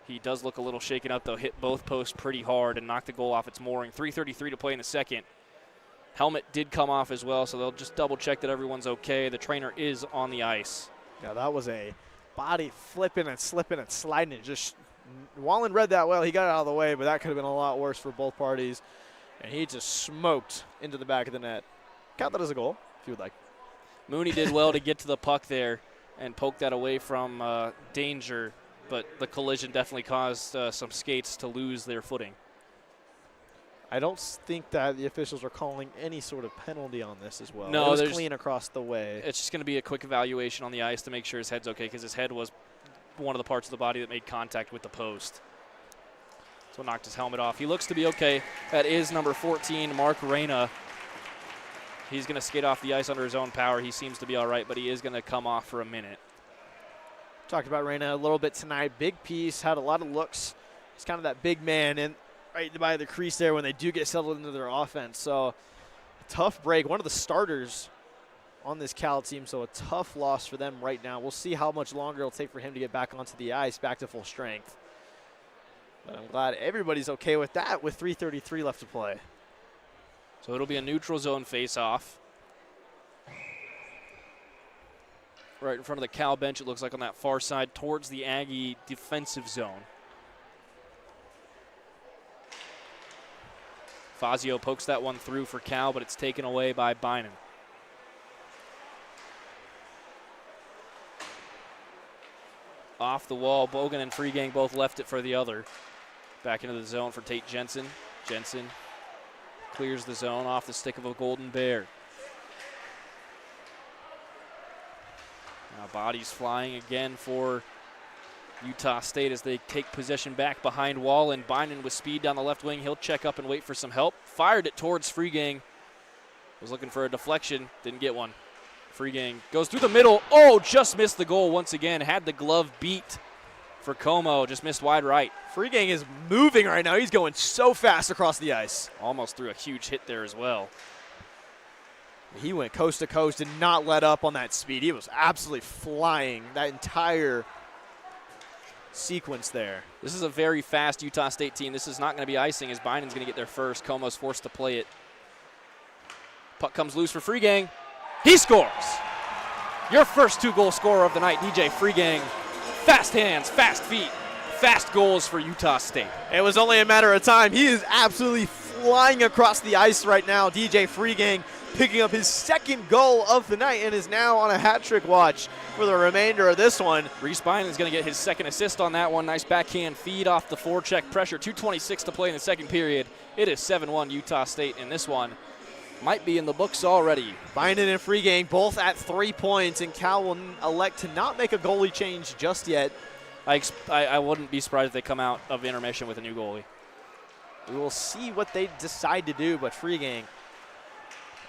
He does look a little shaken up, though. Hit both posts pretty hard and knocked the goal off its mooring. 3:33 to play in the second. Helmet did come off as well, so they'll just double-check that everyone's okay. The trainer is on the ice. Yeah, that was a body flipping and slipping and sliding. It just Wallen read that well. He got it out of the way, but that could have been a lot worse for both parties. And he just smoked into the back of the net. Count that as a goal, if you would like. Mooney did well to get to the puck there and poked that away from danger, but the collision definitely caused some skates to lose their footing. I don't think that the officials are calling any sort of penalty on this as well. No, it was clean across the way. It's just going to be a quick evaluation on the ice to make sure his head's okay, because his head was one of the parts of the body that made contact with the post. So knocked his helmet off. He looks to be okay. That is number 14, Mark Reyna. He's going to skate off the ice under his own power. He seems to be all right, but he is going to come off for a minute. Talked about Reyna a little bit tonight. Big piece, had a lot of looks. He's kind of that big man and right by the crease there when they do get settled into their offense. So tough break. One of the starters on this Cal team, so a tough loss for them right now. We'll see how much longer it'll take for him to get back onto the ice, back to full strength. But I'm glad everybody's okay with that with 3:33 left to play. So it'll be a neutral zone face-off. Right in front of the Cal bench, it looks like on that far side towards the Aggie defensive zone. Fazio pokes that one through for Cal, but it's taken away by Bynum. Off the wall, Bogan and Freegang both left it for the other. Back into the zone for Tate Jensen. Jensen clears the zone off the stick of a Golden Bear. Now bodies flying again for Utah State as they take possession back behind Wallen. Bynum with speed down the left wing. He'll check up and wait for some help. Fired it towards Freegang. Was looking for a deflection. Didn't get one. Freegang goes through the middle. Oh, just missed the goal once again. Had the glove beat for Como. Just missed wide right. Freegang is moving right now. He's going so fast across the ice. Almost threw a huge hit there as well. He went coast to coast, did not let up on that speed. He was absolutely flying that entire sequence there. This is a very fast Utah State team. This is not going to be icing as Bynum's going to get there first. Como's forced to play it. Puck comes loose for Freegang. He scores. Your first 2-goal scorer of the night, DJ Freegang. Fast hands, fast feet, fast goals for Utah State. It was only a matter of time. He is absolutely flying across the ice right now. DJ Freegang picking up his second goal of the night and is now on a hat trick watch for the remainder of this one. Reese Bynum is going to get his second assist on that one. Nice backhand feed off the forecheck pressure. 2:26 to play in the second period. It is 7-1 Utah State in this one. Might be in the books already. Bynum and Freegang both at 3 points, and Cal will elect to not make a goalie change just yet. I wouldn't be surprised if they come out of intermission with a new goalie. We will see what they decide to do, but Freegang.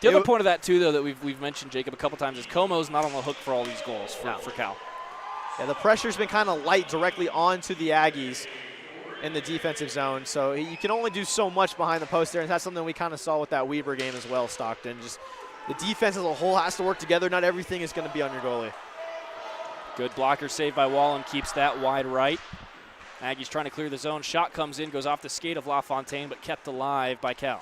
The other point of that, too, though, that we've mentioned, Jacob, a couple times is Como's not on the hook for all these goals for Cal. Yeah, the pressure's been kind of light directly onto the Aggies in the defensive zone, so you can only do so much behind the post there, and that's something we kind of saw with that Weber game as well, Stockton. Just the defense as a whole has to work together. Not everything is going to be on your goalie. Good blocker save by Wallen, keeps that wide right. Aggies trying to clear the zone. Shot comes in, goes off the skate of LaFontaine, but kept alive by Cal.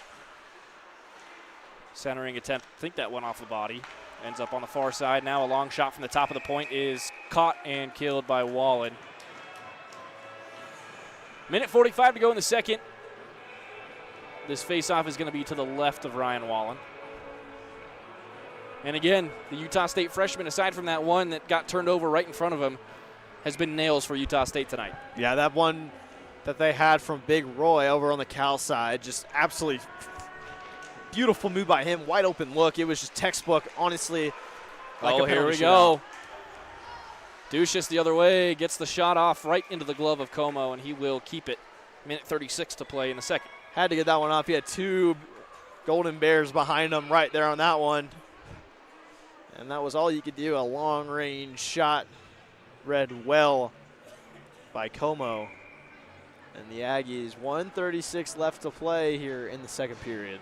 Centering attempt, I think that went off the body. Ends up on the far side. Now a long shot from the top of the point is caught and killed by Wallen. Minute 45 to go in the second. This faceoff is going to be to the left of Ryan Wallen. And again, the Utah State freshman, aside from that one that got turned over right in front of him, has been nails for Utah State tonight. Yeah, that one that they had from Big Roy over on the Cal side, just absolutely beautiful move by him. Wide open look. It was just textbook, honestly. Like here we go. Ducius the other way, gets the shot off right into the glove of Como, and he will keep it. Minute 36 to play in the second. Had to get that one off. He had two Golden Bears behind him right there on that one. And that was all you could do, a long-range shot read well by Como. And the Aggies, 1:36 left to play here in the second period.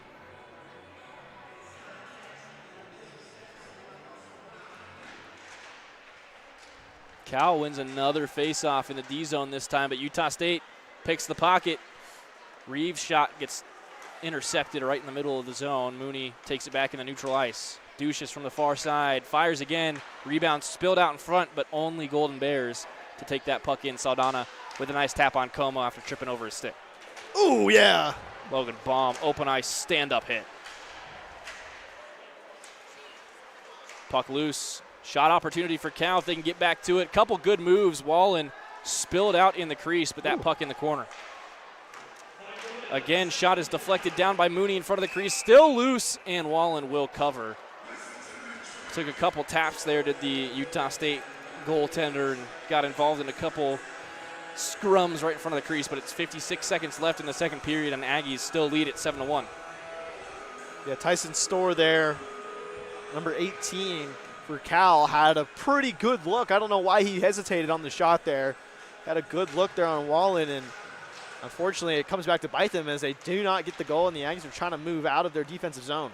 Cal wins another faceoff in the D zone this time, but Utah State picks the pocket. Reeves' shot gets intercepted right in the middle of the zone. Mooney takes it back in the neutral ice. Ducius from the far side fires again. Rebound spilled out in front, but only Golden Bears to take that puck in. Saldana with a nice tap on Como after tripping over his stick. Ooh, yeah. Logan bomb, open ice, stand-up hit. Puck loose. Shot opportunity for Cal if they can get back to it. Couple good moves. Wallen spilled out in the crease, but that puck in the corner. Again, shot is deflected down by Mooney in front of the crease. Still loose, and Wallen will cover. Took a couple taps there, did the Utah State goaltender, and got involved in a couple scrums right in front of the crease, but it's 56 seconds left in the second period, and Aggies still lead at 7-1. Yeah, Tyson Storr there, number 18 for Cal, had a pretty good look. I don't know why he hesitated on the shot there. Had a good look there on Wallen, and unfortunately it comes back to bite them as they do not get the goal, and the Aggies are trying to move out of their defensive zone.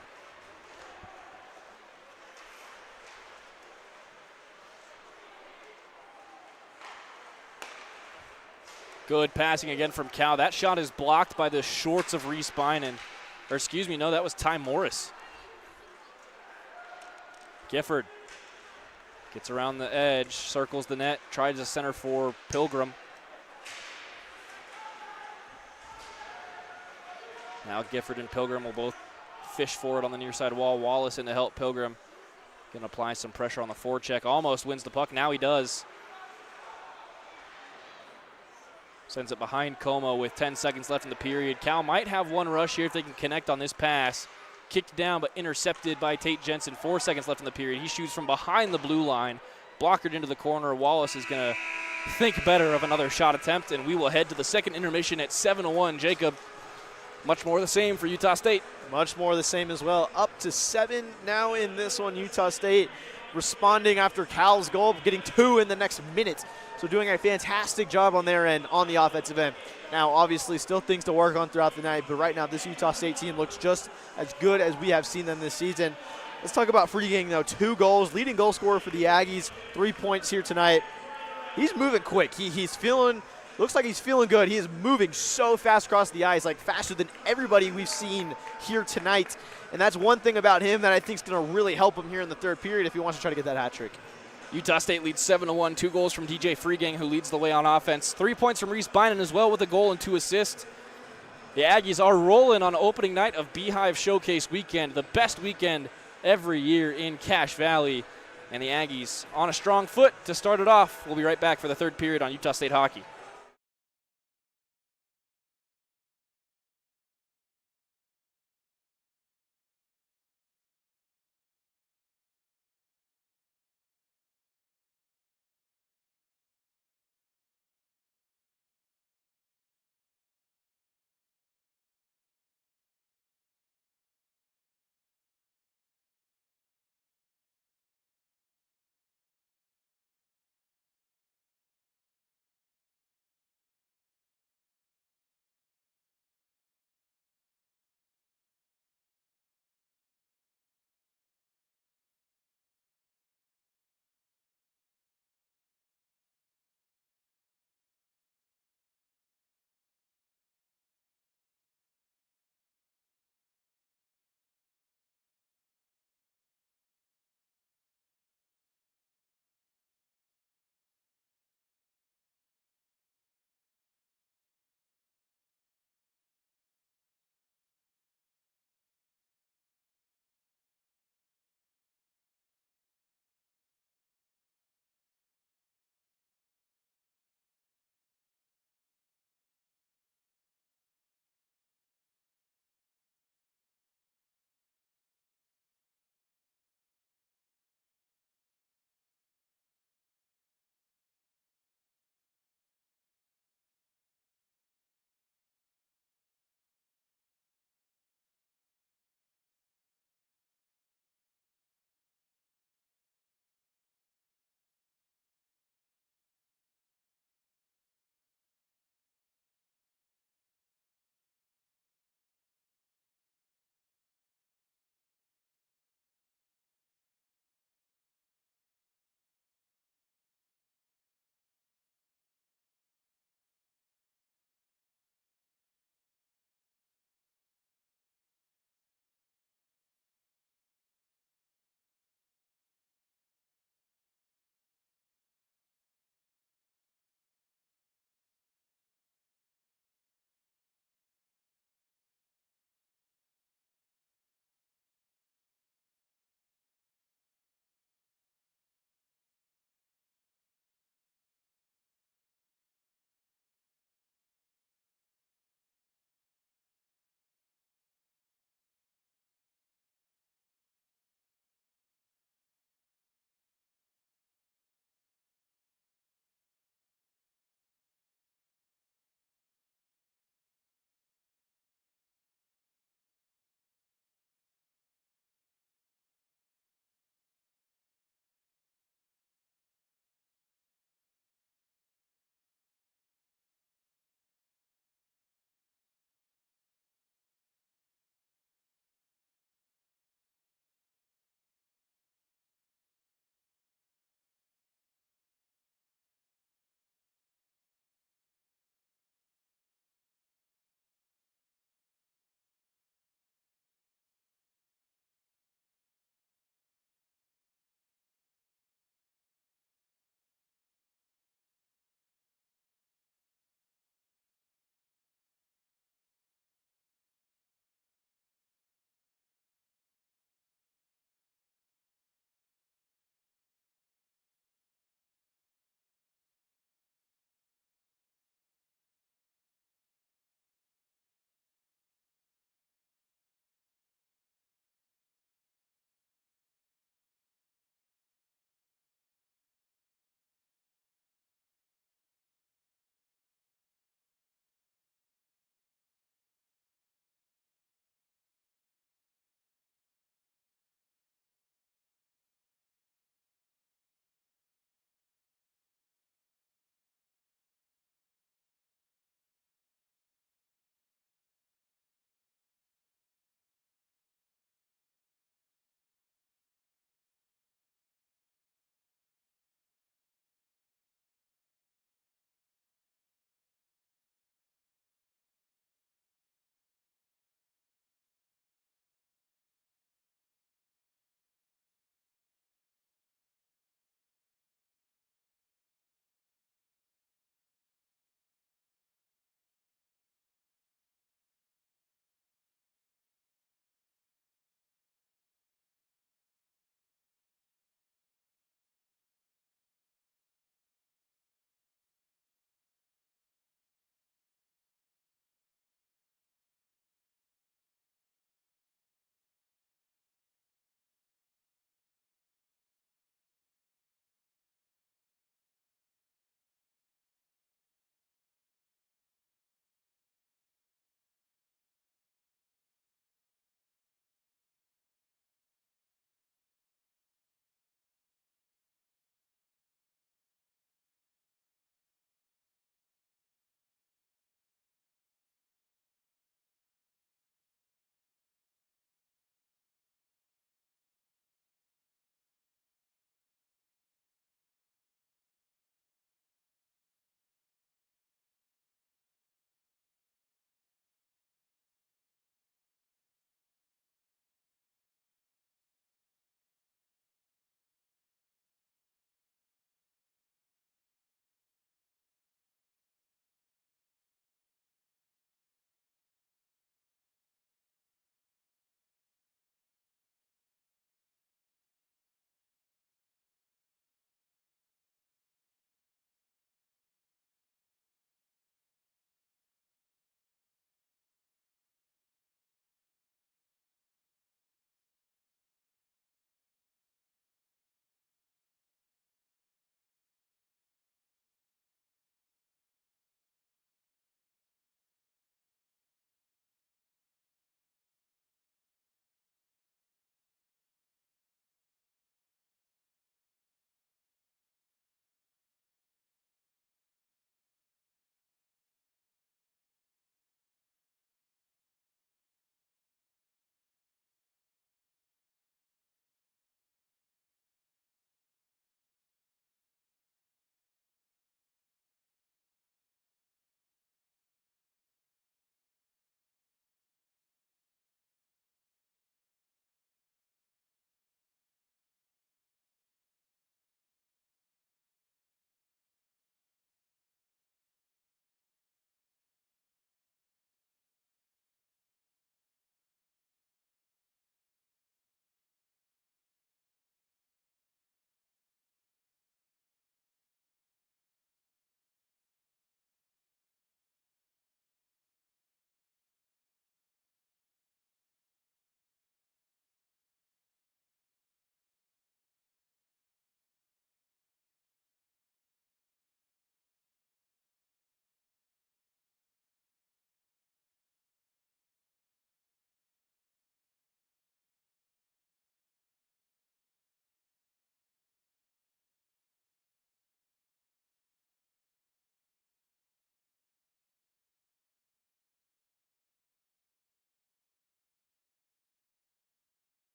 Good passing again from Cal. That shot is blocked by the shorts of Reese Bynum. Or excuse me, no, that was Ty Morris. Gifford gets around the edge, circles the net, tries to center for Pilgrim. Now Gifford and Pilgrim will both fish for it on the near side wall. Wallace in to help Pilgrim. Going to apply some pressure on the forecheck. Almost wins the puck. Now he does. Sends it behind Como with 10 seconds left in the period. Cal might have one rush here if they can connect on this pass. Kicked down but intercepted by Tate Jensen. 4 seconds left in the period. He shoots from behind the blue line. Blockered into the corner. Wallace is going to think better of another shot attempt, and we will head to the second intermission at 7-1. Jacob, much more the same for Utah State. Much more the same as well. Up to 7 now in this one. Utah State responding after Cal's goal, getting 2 in the next minute. So doing a fantastic job on their end on the offensive end. Now, obviously, still things to work on throughout the night, but right now this Utah State team looks just as good as we have seen them this season. Let's talk about Freegang, though. 2 goals, leading goal scorer for the Aggies, 3 points here tonight. He's moving quick. He's feeling, looks like he's feeling good. He is moving so fast across the ice, like faster than everybody we've seen here tonight. And that's one thing about him that I think is going to really help him here in the third period if he wants to try to get that hat trick. Utah State leads 7-1, 2 goals from DJ Freegang, who leads the way on offense. 3 points from Reese Bynum as well with a goal and 2 assists. The Aggies are rolling on opening night of Beehive Showcase Weekend, the best weekend every year in Cache Valley. And the Aggies on a strong foot to start it off. We'll be right back for the third period on Utah State Hockey.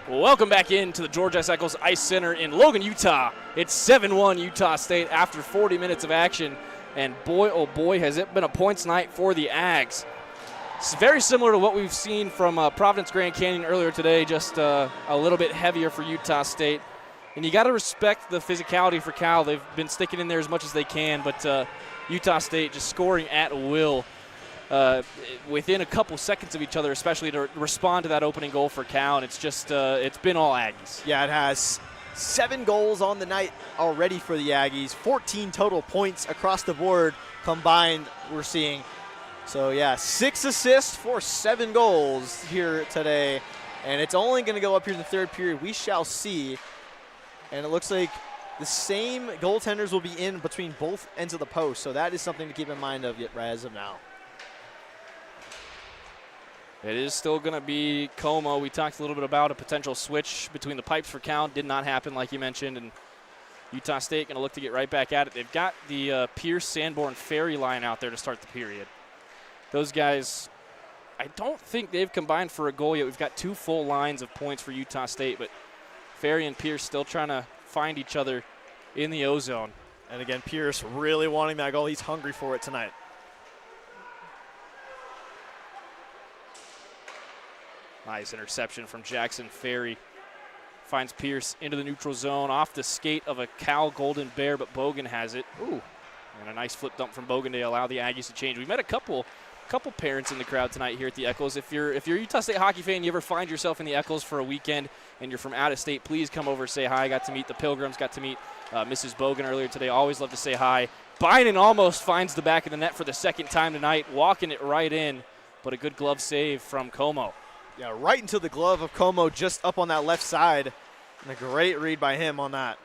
Welcome back into the George S. Eccles Ice Center in Logan, Utah. It's 7-1 Utah State after 40 minutes of action. And boy, oh boy, has it been a points night for the Aggs. It's very similar to what we've seen from Providence Grand Canyon earlier today, just a little bit heavier for Utah State. And you got to respect the physicality for Cal. They've been sticking in there as much as they can, but Utah State just scoring at will within a couple seconds of each other, especially to respond to that opening goal for Cal. And it's just it's been all Aggies. Yeah, it has 7 goals on the night already for the Aggies. 14 total points across the board combined we're seeing. So, yeah, 6 assists for 7 goals here today. And it's only going to go up here in the third period. We shall see. And it looks like the same goaltenders will be in between both ends of the post. So that is something to keep in mind as of now. It is still going to be Como. We talked a little bit about a potential switch between the pipes for Cal. Did not happen, like you mentioned. And Utah State going to look to get right back at it. They've got the Pierce, Sanborn, Ferry line out there to start the period. Those guys, I don't think they've combined for a goal yet. We've got 2 full lines of points for Utah State, but Ferry and Pierce still trying to find each other in the O-zone. And again, Pierce really wanting that goal. He's hungry for it tonight. Nice interception from Jackson Ferry. Finds Pierce into the neutral zone off the skate of a Cal Golden Bear, but Bogan has it. Ooh. And a nice flip dump from Bogan to allow the Aggies to change. We met a couple parents in the crowd tonight here at the Eccles. If you're a Utah State hockey fan, you ever find yourself in the Eccles for a weekend and you're from out of state, please come over, say hi. Got to meet the Pilgrims, got to meet Mrs. Bogan earlier today. Always love to say hi. Bynum almost finds the back of the net for the second time tonight, walking it right in, but a good glove save from Como. Yeah, right into the glove of Como, just up on that left side. And a great read by him on that.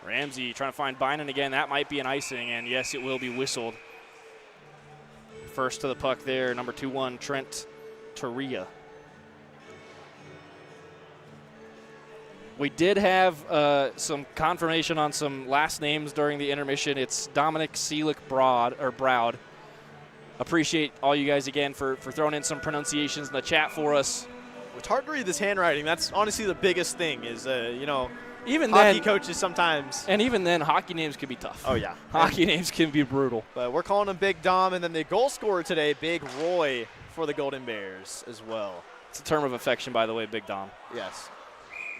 Ramsey trying to find Bynum again. That might be an icing, and yes, it will be whistled. First to the puck there, number 2-1, Trent Torria. We did have some confirmation on some last names during the intermission. It's Dominic Seelick Browd. Appreciate all you guys again for throwing in some pronunciations in the chat for us. It's hard to read this handwriting. That's honestly the biggest thing is, even hockey then, coaches sometimes. And even then, hockey names can be tough. Oh, yeah. Hockey names can be brutal. But we're calling him Big Dom, and then the goal scorer today, Big Roy, for the Golden Bears as well. It's a term of affection, by the way, Big Dom. Yes.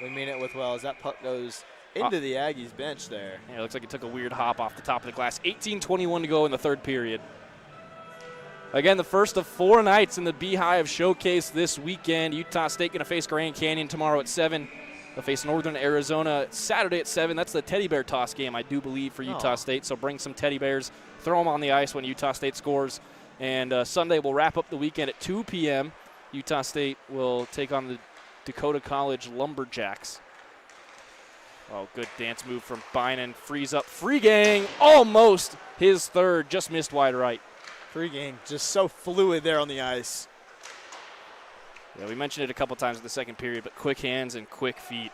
We mean it with well as that puck goes into the Aggies bench there. Yeah, it looks like it took a weird hop off the top of the glass. 18:21 to go in the third period. Again, the first of 4 nights in the Beehive Showcase this weekend. Utah State going to face Grand Canyon tomorrow at 7. They'll face Northern Arizona Saturday at 7. That's the teddy bear toss game, I do believe, for Utah State. So bring some teddy bears, throw them on the ice when Utah State scores. And Sunday we'll wrap up the weekend at 2 p.m. Utah State will take on the Dakota College Lumberjacks. Oh, good dance move from Bynum. Frees up Freegang. Almost his third. Just missed wide right. Freegang just so fluid there on the ice. Yeah, we mentioned it a couple times in the second period, but quick hands and quick feet.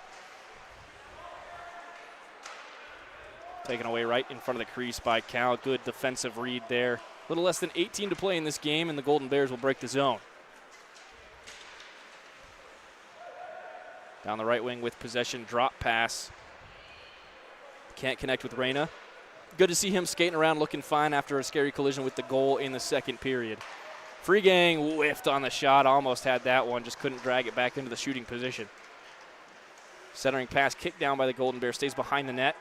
Taken away right in front of the crease by Cal. Good defensive read there. A little less than 18 to play in this game, and the Golden Bears will break the zone. Down the right wing with possession, drop pass. Can't connect with Reyna. Good to see him skating around looking fine after a scary collision with the goal in the second period. Freegang whiffed on the shot, almost had that one, just couldn't drag it back into the shooting position. Centering pass kicked down by the Golden Bears, stays behind the net.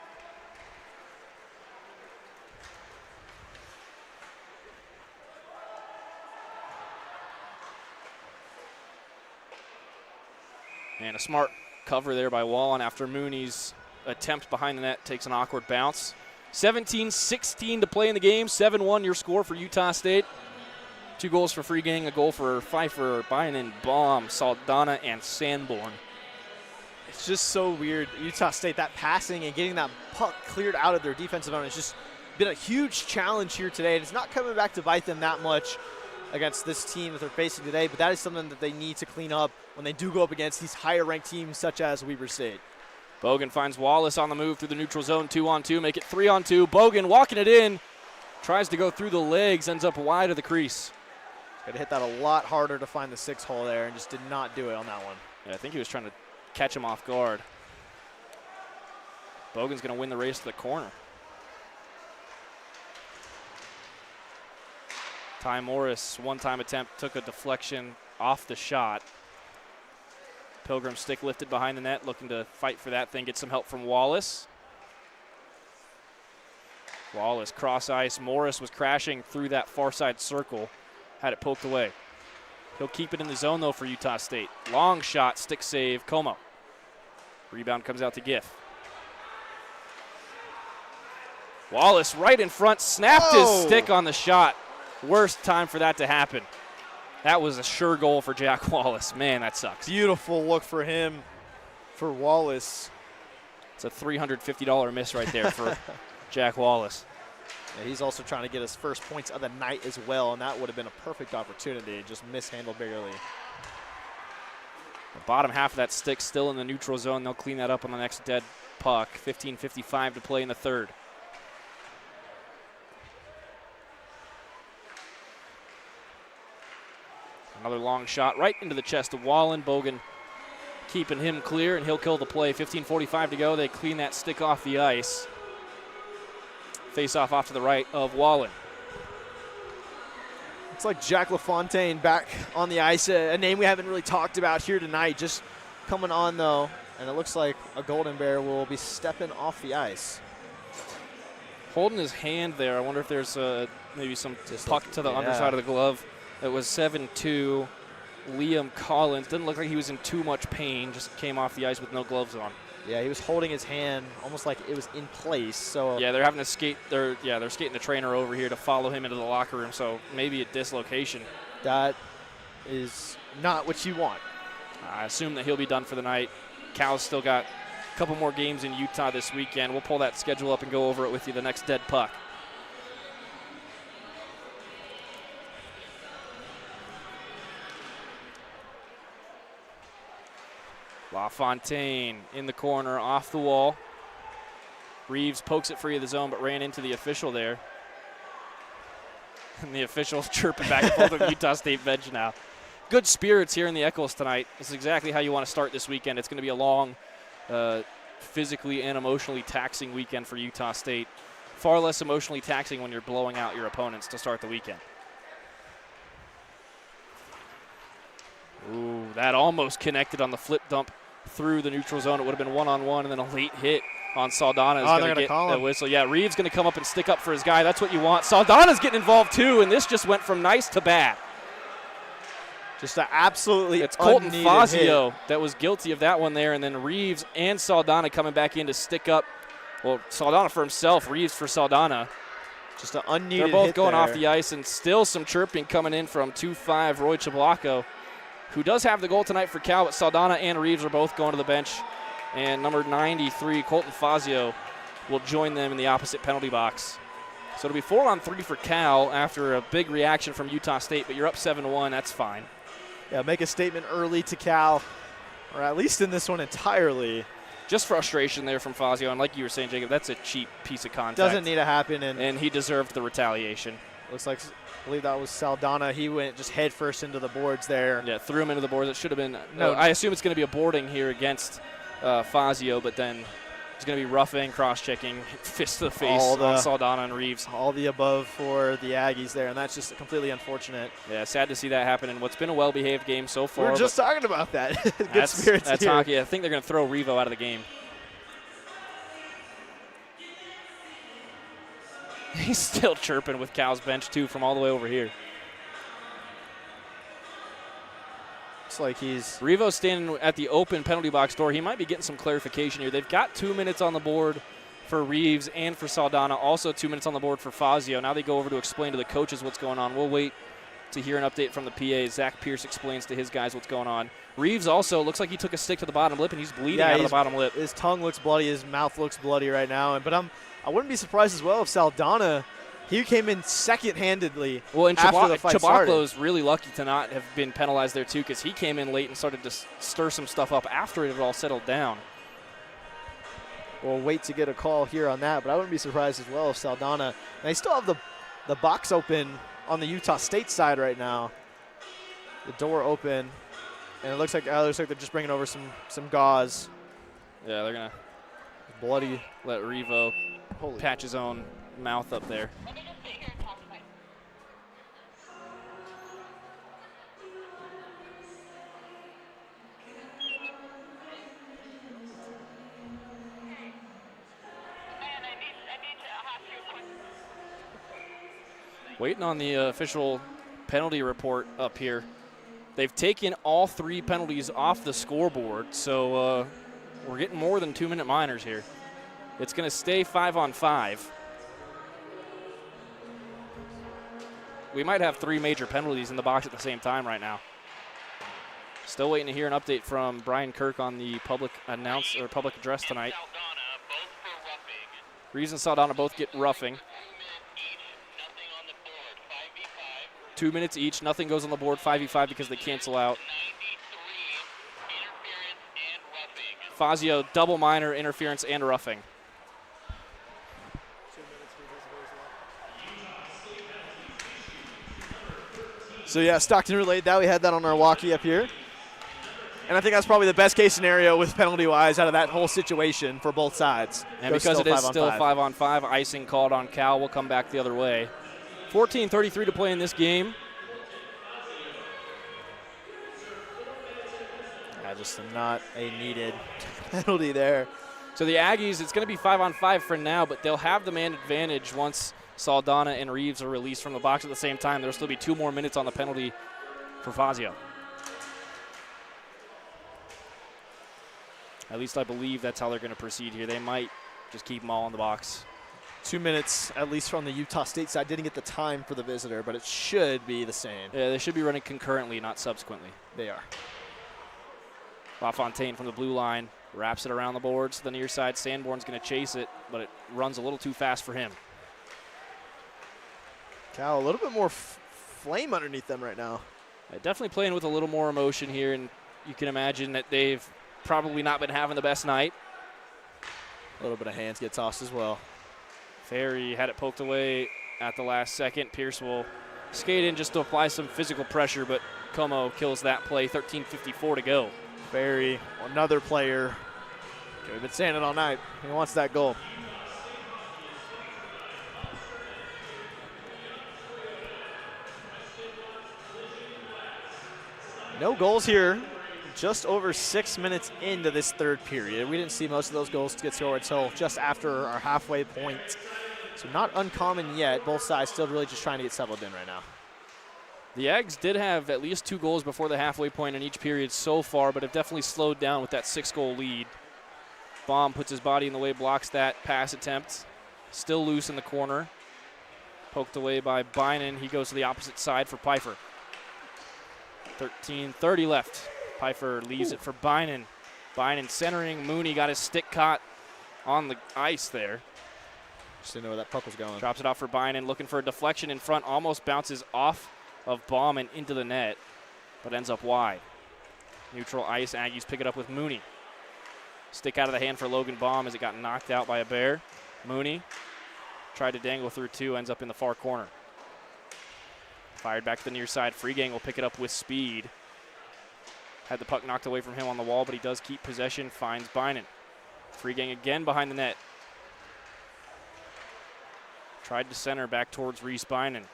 And a smart cover there by Wallen after Mooney's attempt behind the net takes an awkward bounce. 17-16 to play in the game. 7-1 your score for Utah State. 2 goals for Freegang, a goal for Pfeiffer, Bynum, Baum, Saldana, and Sanborn. It's just so weird. Utah State, that passing and getting that puck cleared out of their defensive zone has just been a huge challenge here today. And it's not coming back to bite them that much against this team that they're facing today, but that is something that they need to clean up when they do go up against these higher-ranked teams such as Weber State. Bogan finds Wallace on the move through the neutral zone, 2-on-2, make it 3-on-2. Bogan walking it in, Tries to go through the legs, ends up wide of the crease. Could have hit that a lot harder to find the 6-hole there and just did not do it on that one. Yeah, I think he was trying to catch him off guard. Bogan's going to win the race to the corner. Ty Morris, one-time attempt, took a deflection off the shot. Pilgrim stick lifted behind the net, looking to fight for that thing, get some help from Wallace. Wallace cross ice. Morris was crashing through that far side circle, had it poked away. He'll keep it in the zone, though, for Utah State. Long shot, stick save, Como. Rebound comes out to Giff. Wallace right in front, snapped his stick on the shot. Worst time for that to happen. That was a sure goal for Jack Wallace. Man, that sucks. Beautiful look for him, for Wallace. It's a $350 miss right there for Jack Wallace. Yeah, he's also trying to get his first points of the night as well, and that would have been a perfect opportunity. Just mishandled barely. The bottom half of that stick still in the neutral zone. They'll clean that up on the next dead puck. 15:55 to play in the third. Another long shot right into the chest of Wallen. Bogan keeping him clear, and he'll kill the play. 15:45 to go. They clean that stick off the ice. Face-off off to the right of Wallen. It's like Jack LaFontaine back on the ice, a name we haven't really talked about here tonight. Just coming on, though, and it looks like a Golden Bear will be stepping off the ice. Holding his hand there. I wonder if there's maybe some puck to the underside of the glove. It was 7-2. Liam Collins. Didn't look like he was in too much pain. Just came off the ice with no gloves on. Yeah, he was holding his hand almost like it was in place. So yeah, they're having to skate. They're skating the trainer over here to follow him into the locker room. So maybe a dislocation. That is not what you want. I assume that he'll be done for the night. Cal's still got a couple more games in Utah this weekend. We'll pull that schedule up and go over it with you. The next dead puck. LaFontaine in the corner, off the wall. Reeves pokes it free of the zone, but ran into the official there. And the official chirping back and forth with the Utah State bench now. Good spirits here in the Eccles tonight. This is exactly how you want to start this weekend. It's going to be a long, physically and emotionally taxing weekend for Utah State. Far less emotionally taxing when you're blowing out your opponents to start the weekend. Ooh, that almost connected on the flip dump through the neutral zone. It would have been one-on-one, and then a late hit on Saldana is going to get the whistle. Yeah, Reeves going to come up and stick up for his guy. That's what you want. Saldana's getting involved too, and this just went from nice to bad. Just an absolutely It's Colton Fazio that was guilty of that one there, and then Reeves and Saldana coming back in to stick up. Well, Saldana for himself, Reeves for Saldana. Just an unneeded hit. They're both going off the ice, and still some chirping coming in from 2-5 Roy Chablaco, who does have the goal tonight for Cal, but Saldana and Reeves are both going to the bench. And number 93, Colton Fazio, will join them in the opposite penalty box. So it'll be 4-on-3 for Cal after a big reaction from Utah State, but you're up 7-1, that's fine. Yeah, make a statement early to Cal, or at least in this one entirely. Just frustration there from Fazio, and like you were saying, Jacob, that's a cheap piece of contact. Doesn't need to happen. And he deserved the retaliation. Looks like, I believe that was Saldana. He went just head first into the boards there. Yeah, threw him into the boards. It should have been. No, I assume it's going to be a boarding here against Fazio, but then it's going to be roughing, cross-checking, fist to the face on Saldana and Reeves. All the above for the Aggies there, and that's just completely unfortunate. Yeah, sad to see that happen in what's been a well-behaved game so far. We were just talking about that. Good spirits That's here. hockey. I think they're going to throw Revo out of the game. He's still chirping with Cal's bench, too, from all the way over here. Looks like he's... Revo's standing at the open penalty box door. He might be getting some clarification here. They've got 2 minutes on the board for Reeves and for Saldana. Also 2 minutes on the board for Fazio. Now they go over to explain to the coaches what's going on. We'll wait to hear an update from the PA. Zach Pierce explains to his guys what's going on. Reeves also looks like he took a stick to the bottom lip, and he's bleeding out of the bottom lip. His tongue looks bloody. His mouth looks bloody right now. But I wouldn't be surprised as well if Saldana, he came in second-handedly after the fight started. Chabaclo's really lucky to not have been penalized there, too, because he came in late and started to stir some stuff up after it had all settled down. We'll wait to get a call here on that, but I wouldn't be surprised as well if Saldana, and they still have the the box open on the Utah State side right now. The door open, and it looks like they're just bringing over some gauze. Yeah, they're gonna bloody. Let Revo Holy patch his own mouth up there. Waiting on the official penalty report up here. They've taken all 3 penalties off the scoreboard, so we're getting more than 2-minute minors here. It's going to stay 5-on-5. We might have 3 major penalties in the box at the same time right now. Still waiting to hear an update from Brian Kirk on the public address tonight. Reeves and Saldana both get roughing. 2 minutes each. Nothing goes on the board. 5v5 because they cancel out. Fazio, double minor, interference, and roughing. So yeah, Stockton relayed that. We had that on our walkie up here. And I think that's probably the best case scenario with penalty-wise out of that whole situation for both sides. And because it is still 5-on-5, icing called on Cal will come back the other way. 14:33 to play in this game. Just not a needed penalty there. So the Aggies, it's going to be 5-on-5 for now, but they'll have the man advantage once Saldana and Reeves are released from the box at the same time. There'll still be 2 more minutes on the penalty for Fazio. At least I believe that's how they're going to proceed here. They might just keep them all in the box. 2 minutes, at least from the Utah State side. Didn't get the time for the visitor, but it should be the same. Yeah, they should be running concurrently, not subsequently. They are. LaFontaine from the blue line wraps it around the boards to the near side. Sanborn's going to chase it, but it runs a little too fast for him. Cal, a little bit more flame underneath them right now. Definitely playing with a little more emotion here, and you can imagine that they've probably not been having the best night. A little bit of hands get tossed as well. Ferry had it poked away at the last second. Pierce will skate in just to apply some physical pressure, but Como kills that play. 13:54 to go. Ferry, another player. We've been saying it all night. He wants that goal. No goals here. Just over 6 minutes into this third period. We didn't see most of those goals get scored until just after our halfway point. So not uncommon yet. Both sides still really just trying to get settled in right now. The Aggs did have at least 2 goals before the halfway point in each period so far, but have definitely slowed down with that 6-goal lead. Baum puts his body in the way, blocks that pass attempt. Still loose in the corner. Poked away by Bynan. He goes to the opposite side for Pfeiffer. 13:30 left. Pfeiffer leaves it for Bynan. Bynan centering. Mooney got his stick caught on the ice there. Just didn't know where that puck was going. Drops it off for Bynan, looking for a deflection in front. Almost bounces off of Baum and into the net, but ends up wide. Neutral ice. Aggies pick it up with Mooney. Stick out of the hand for Logan Baum as it got knocked out by a bear. Mooney tried to dangle through 2, ends up in the far corner. Fired back to the near side. Freegang will pick it up with speed. Had the puck knocked away from him on the wall, but he does keep possession. Finds Bynan. Freegang again behind the net. Tried to center back towards Reese Bynan.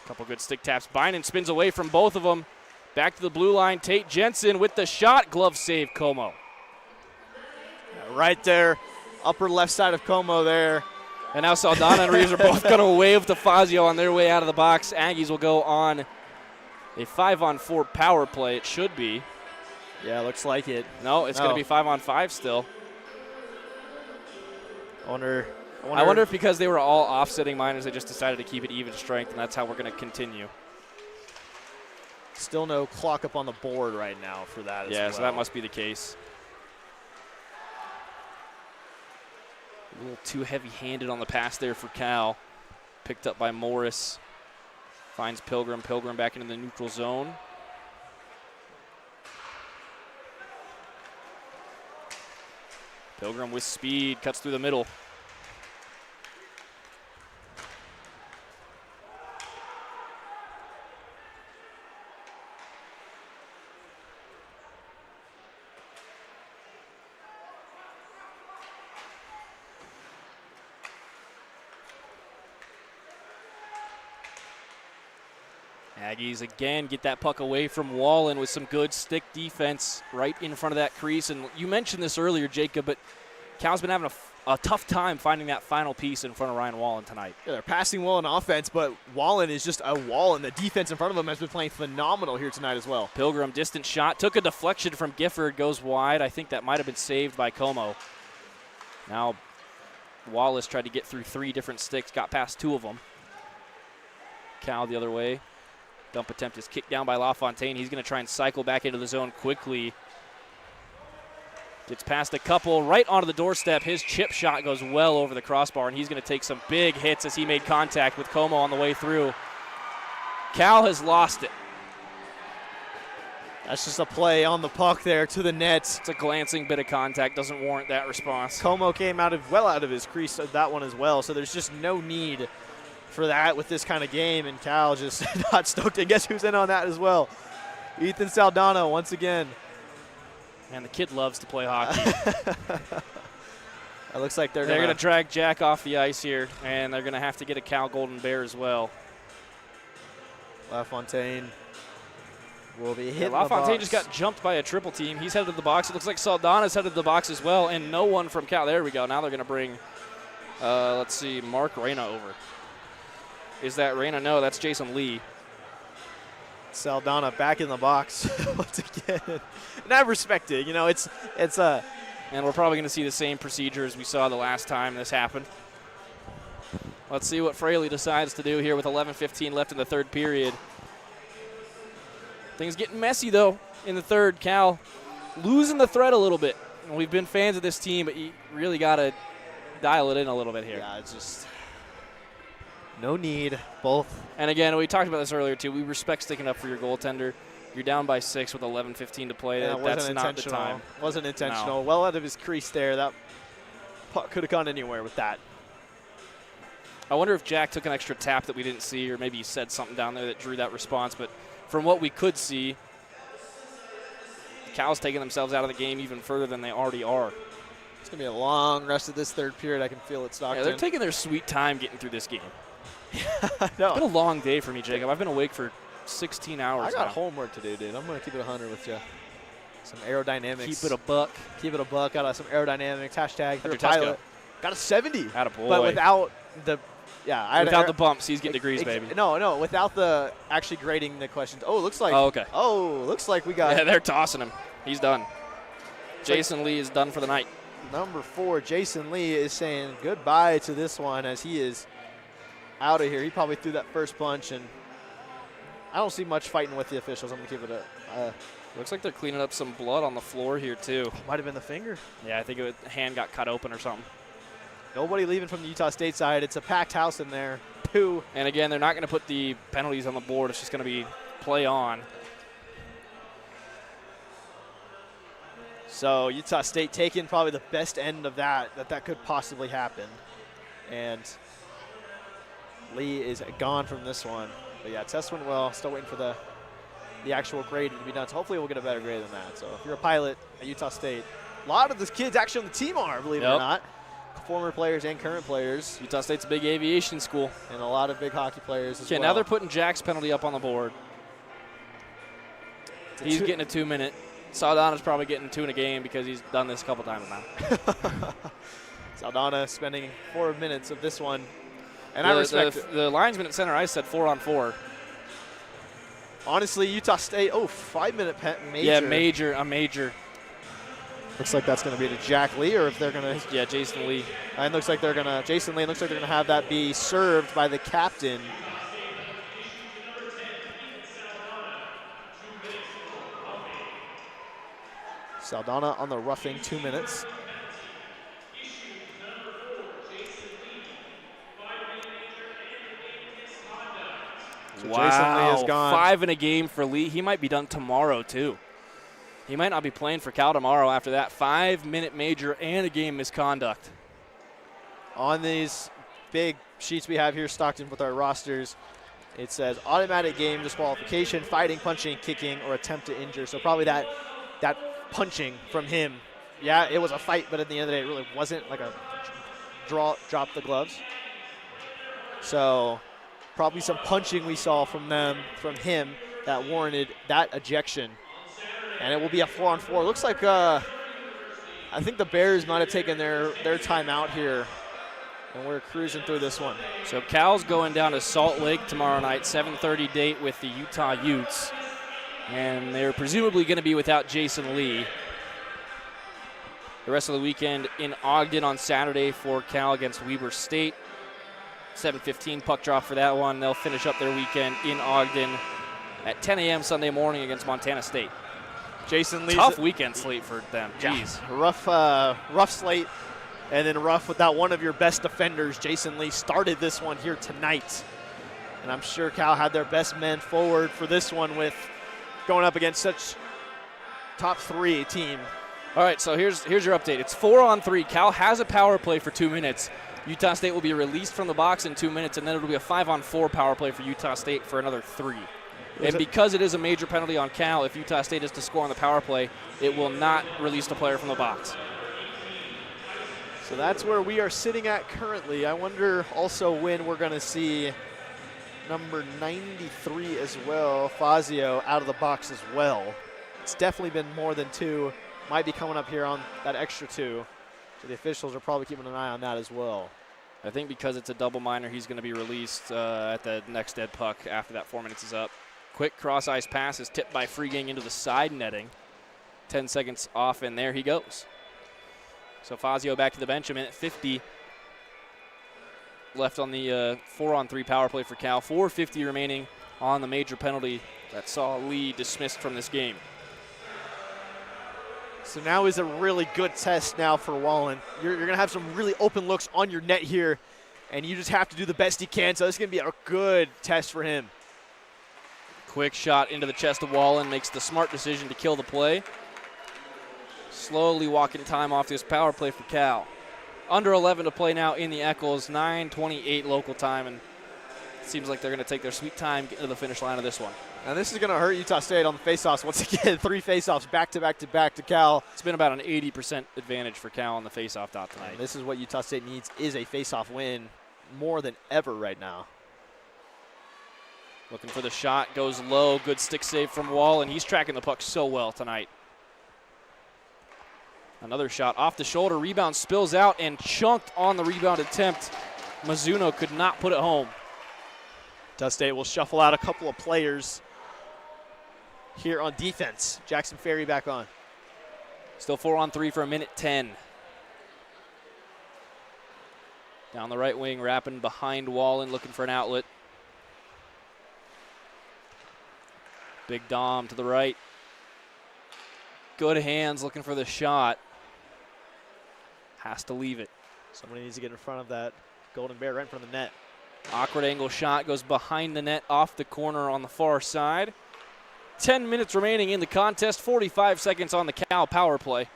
Couple good stick taps. Bynan spins away from both of them. Back to the blue line. Tate Jensen with the shot. Glove save, Como. Right there, upper left side of Como there. And now Saldana and Reeves are both going to wave to Fazio on their way out of the box. Aggies will go on a 5-on-4 power play. It should be. Yeah, looks like it. No, it's going to be 5-on-5 still. I wonder if because they were all offsetting minors, they just decided to keep it even strength, and that's how we're going to continue. Still no clock up on the board right now for that as well. Yeah, so that must be the case. A little too heavy-handed on the pass there for Cal. Picked up by Morris. Finds Pilgrim. Pilgrim back into the neutral zone. Pilgrim with speed, cuts through the middle. Aggies again get that puck away from Wallen with some good stick defense right in front of that crease. And you mentioned this earlier, Jacob, but Cal's been having a tough time finding that final piece in front of Ryan Wallen tonight. Yeah, they're passing well in offense, but Wallen is just a wall, and the defense in front of him has been playing phenomenal here tonight as well. Pilgrim, distant shot, took a deflection from Gifford, goes wide. I think that might have been saved by Como. Now Wallace tried to get through 3 different sticks, got past 2 of them. Cal the other way. Dump attempt is kicked down by LaFontaine. He's going to try and cycle back into the zone quickly. Gets past a couple, right onto the doorstep. His chip shot goes well over the crossbar, and he's going to take some big hits as he made contact with Como on the way through. Cal has lost it. That's just a play on the puck there to the net. It's a glancing bit of contact, doesn't warrant that response. Como came well out of his crease of that one as well, so there's just no need for that with this kind of game, and Cal just not stoked. And guess who's in on that as well? Ethan Saldana once again. Man, the kid loves to play hockey. It looks like they're going to drag Jack off the ice here, and they're going to have to get a Cal Golden Bear as well. LaFontaine will be hit. LaFontaine just got jumped by a triple team. He's headed to the box. It looks like Saldana's headed to the box as well, and no one from Cal. There we go. Now they're going to bring, let's see, Mark Reyna over. Is that Reyna? No, that's Jason Lee. Saldana back in the box once again. And I respect it. You know, it's a. And we're probably going to see the same procedure as we saw the last time this happened. Let's see what Fraley decides to do here with 11:15 left in the third period. Things getting messy, though, in the third. Cal losing the thread a little bit. We've been fans of this team, but you really got to dial it in a little bit here. Yeah, it's just no need, both. And again, we talked about this earlier, too. We respect sticking up for your goaltender. You're down by 6 with 11:15 to play. Yeah, that's not the time. Wasn't intentional. No. Well out of his crease there. That puck could have gone anywhere with that. I wonder if Jack took an extra tap that we didn't see, or maybe he said something down there that drew that response. But from what we could see, Cal's taking themselves out of the game even further than they already are. It's going to be a long rest of this third period. I can feel it, Stockton. Yeah, they're taking their sweet time getting through this game. No. It's been a long day for me, Jacob. I've been awake for 16 hours I got now. homework to do, dude. I'm going to keep it 100 with you. Some aerodynamics. Keep it a buck. Keep it a buck. Got some aerodynamics. Hashtag How'd your pilot. test Got a 70. Attaboy. But without the, without the bumps, he's getting degrees, baby. No, without the actually grading the questions. Oh, it looks like. Oh, okay. Oh, looks like we got. Yeah, they're tossing him. He's done. Jason Lee is done for the night. Number 4, Jason Lee, is saying goodbye to this one as he is out of here. He probably threw that first punch, and I don't see much fighting with the officials. I'm going to give it a. Looks like they're cleaning up some blood on the floor here, too. Might have been the finger. Yeah, I think the hand got cut open or something. Nobody leaving from the Utah State side. It's a packed house in there. 2. And again, they're not going to put the penalties on the board. It's just going to be play on. So Utah State taking probably the best end of that could possibly happen. And Lee is gone from this one. But yeah, test went well. Still waiting for the actual grade to be done. So hopefully we'll get a better grade than that. So if you're a pilot at Utah State, a lot of the kids actually on the team are, believe it or not. Former players and current players. Utah State's a big aviation school. And a lot of big hockey players as well. Okay, now they're putting Jack's penalty up on the board. He's getting a 2-minute. Saldana's probably getting 2 in a game because he's done this a couple times now. Saldana spending 4 minutes of this one. And I respect it. The linesman at center ice said 4-on-4. Honestly, Utah State, 5-minute major. Yeah, a major. Looks like that's going to be to Jack Lee, or if they're going to. Yeah, Jason Lee. And looks like they're going to. Jason Lee looks like they're going to have that be served by the captain. Saldana on the roughing, 2 minutes. So wow, Jason Lee is gone. 5 in a game for Lee. He might be done tomorrow, too. He might not be playing for Cal tomorrow after that 5-minute major and a game misconduct. On these big sheets we have here, Stockton, with our rosters, it says automatic game disqualification, fighting, punching, kicking, or attempt to injure. So probably that punching from him. Yeah, it was a fight, but at the end of the day, it really wasn't like a drop the gloves. So probably some punching we saw from him that warranted that ejection. And it will be a 4-on-4. Looks like I think the Bears might have taken their timeout here. And we're cruising through this one. So Cal's going down to Salt Lake tomorrow night, 7:30 date with the Utah Utes. And they're presumably going to be without Jason Lee. The rest of the weekend in Ogden on Saturday for Cal against Weber State. 7:15 puck drop for that one. They'll finish up their weekend in Ogden at 10 a.m. Sunday morning against Montana State. Jason Lee's tough weekend slate for them. Jeez. Yeah, rough slate. And then rough without one of your best defenders. Jason Lee started this one here tonight. And I'm sure Cal had their best men forward for this one with going up against such top 3 team. All right, so here's your update. It's 4-on-3. Cal has a power play for 2 minutes. Utah State will be released from the box in 2 minutes, and then it'll be a 5-on-4 power play for Utah State for another 3. And because it is a major penalty on Cal, if Utah State is to score on the power play, it will not release the player from the box. So that's where we are sitting at currently. I wonder also when we're going to see number 93 as well, Fazio, out of the box as well. It's definitely been more than 2. Might be coming up here on that extra 2. So the officials are probably keeping an eye on that as well. I think because it's a double minor, he's going to be released at the next dead puck after that 4 minutes is up. Quick cross-ice pass is tipped by Freegang into the side netting. 10 seconds off, and there he goes. So Fazio back to the bench, a minute 50 left on the 4-on-3 power play for Cal. 4:50 remaining on the major penalty that saw Lee dismissed from this game. So now is a really good test now for Wallen. You're going to have some really open looks on your net here, and you just have to do the best you can. So this is going to be a good test for him. Quick shot into the chest of Wallen, makes the smart decision to kill the play. Slowly walking time off this power play for Cal. Under 11 to play now in the Eccles, 9:28 local time, and it seems like they're going to take their sweet time getting to the finish line of this one. And this is going to hurt Utah State on the faceoffs. Once again, 3 faceoffs back to Cal. It's been about an 80% advantage for Cal on the faceoff dot tonight. And this is what Utah State needs, is a faceoff win more than ever right now. Looking for the shot, goes low. Good stick save from Wall, and he's tracking the puck so well tonight. Another shot off the shoulder, rebound spills out and chunked on the rebound attempt. Mizuno could not put it home. Utah State will shuffle out a couple of players here on defense. Jackson Ferry back on. Still 4-on-3 for a minute 10. Down the right wing, wrapping behind Wallen, looking for an outlet. Big Dom to the right. Good hands, looking for the shot. Has to leave it. Somebody needs to get in front of that Golden Bear right in front of the net. Awkward angle shot goes behind the net off the corner on the far side. 10 minutes remaining in the contest, 45 seconds on the Cal power play.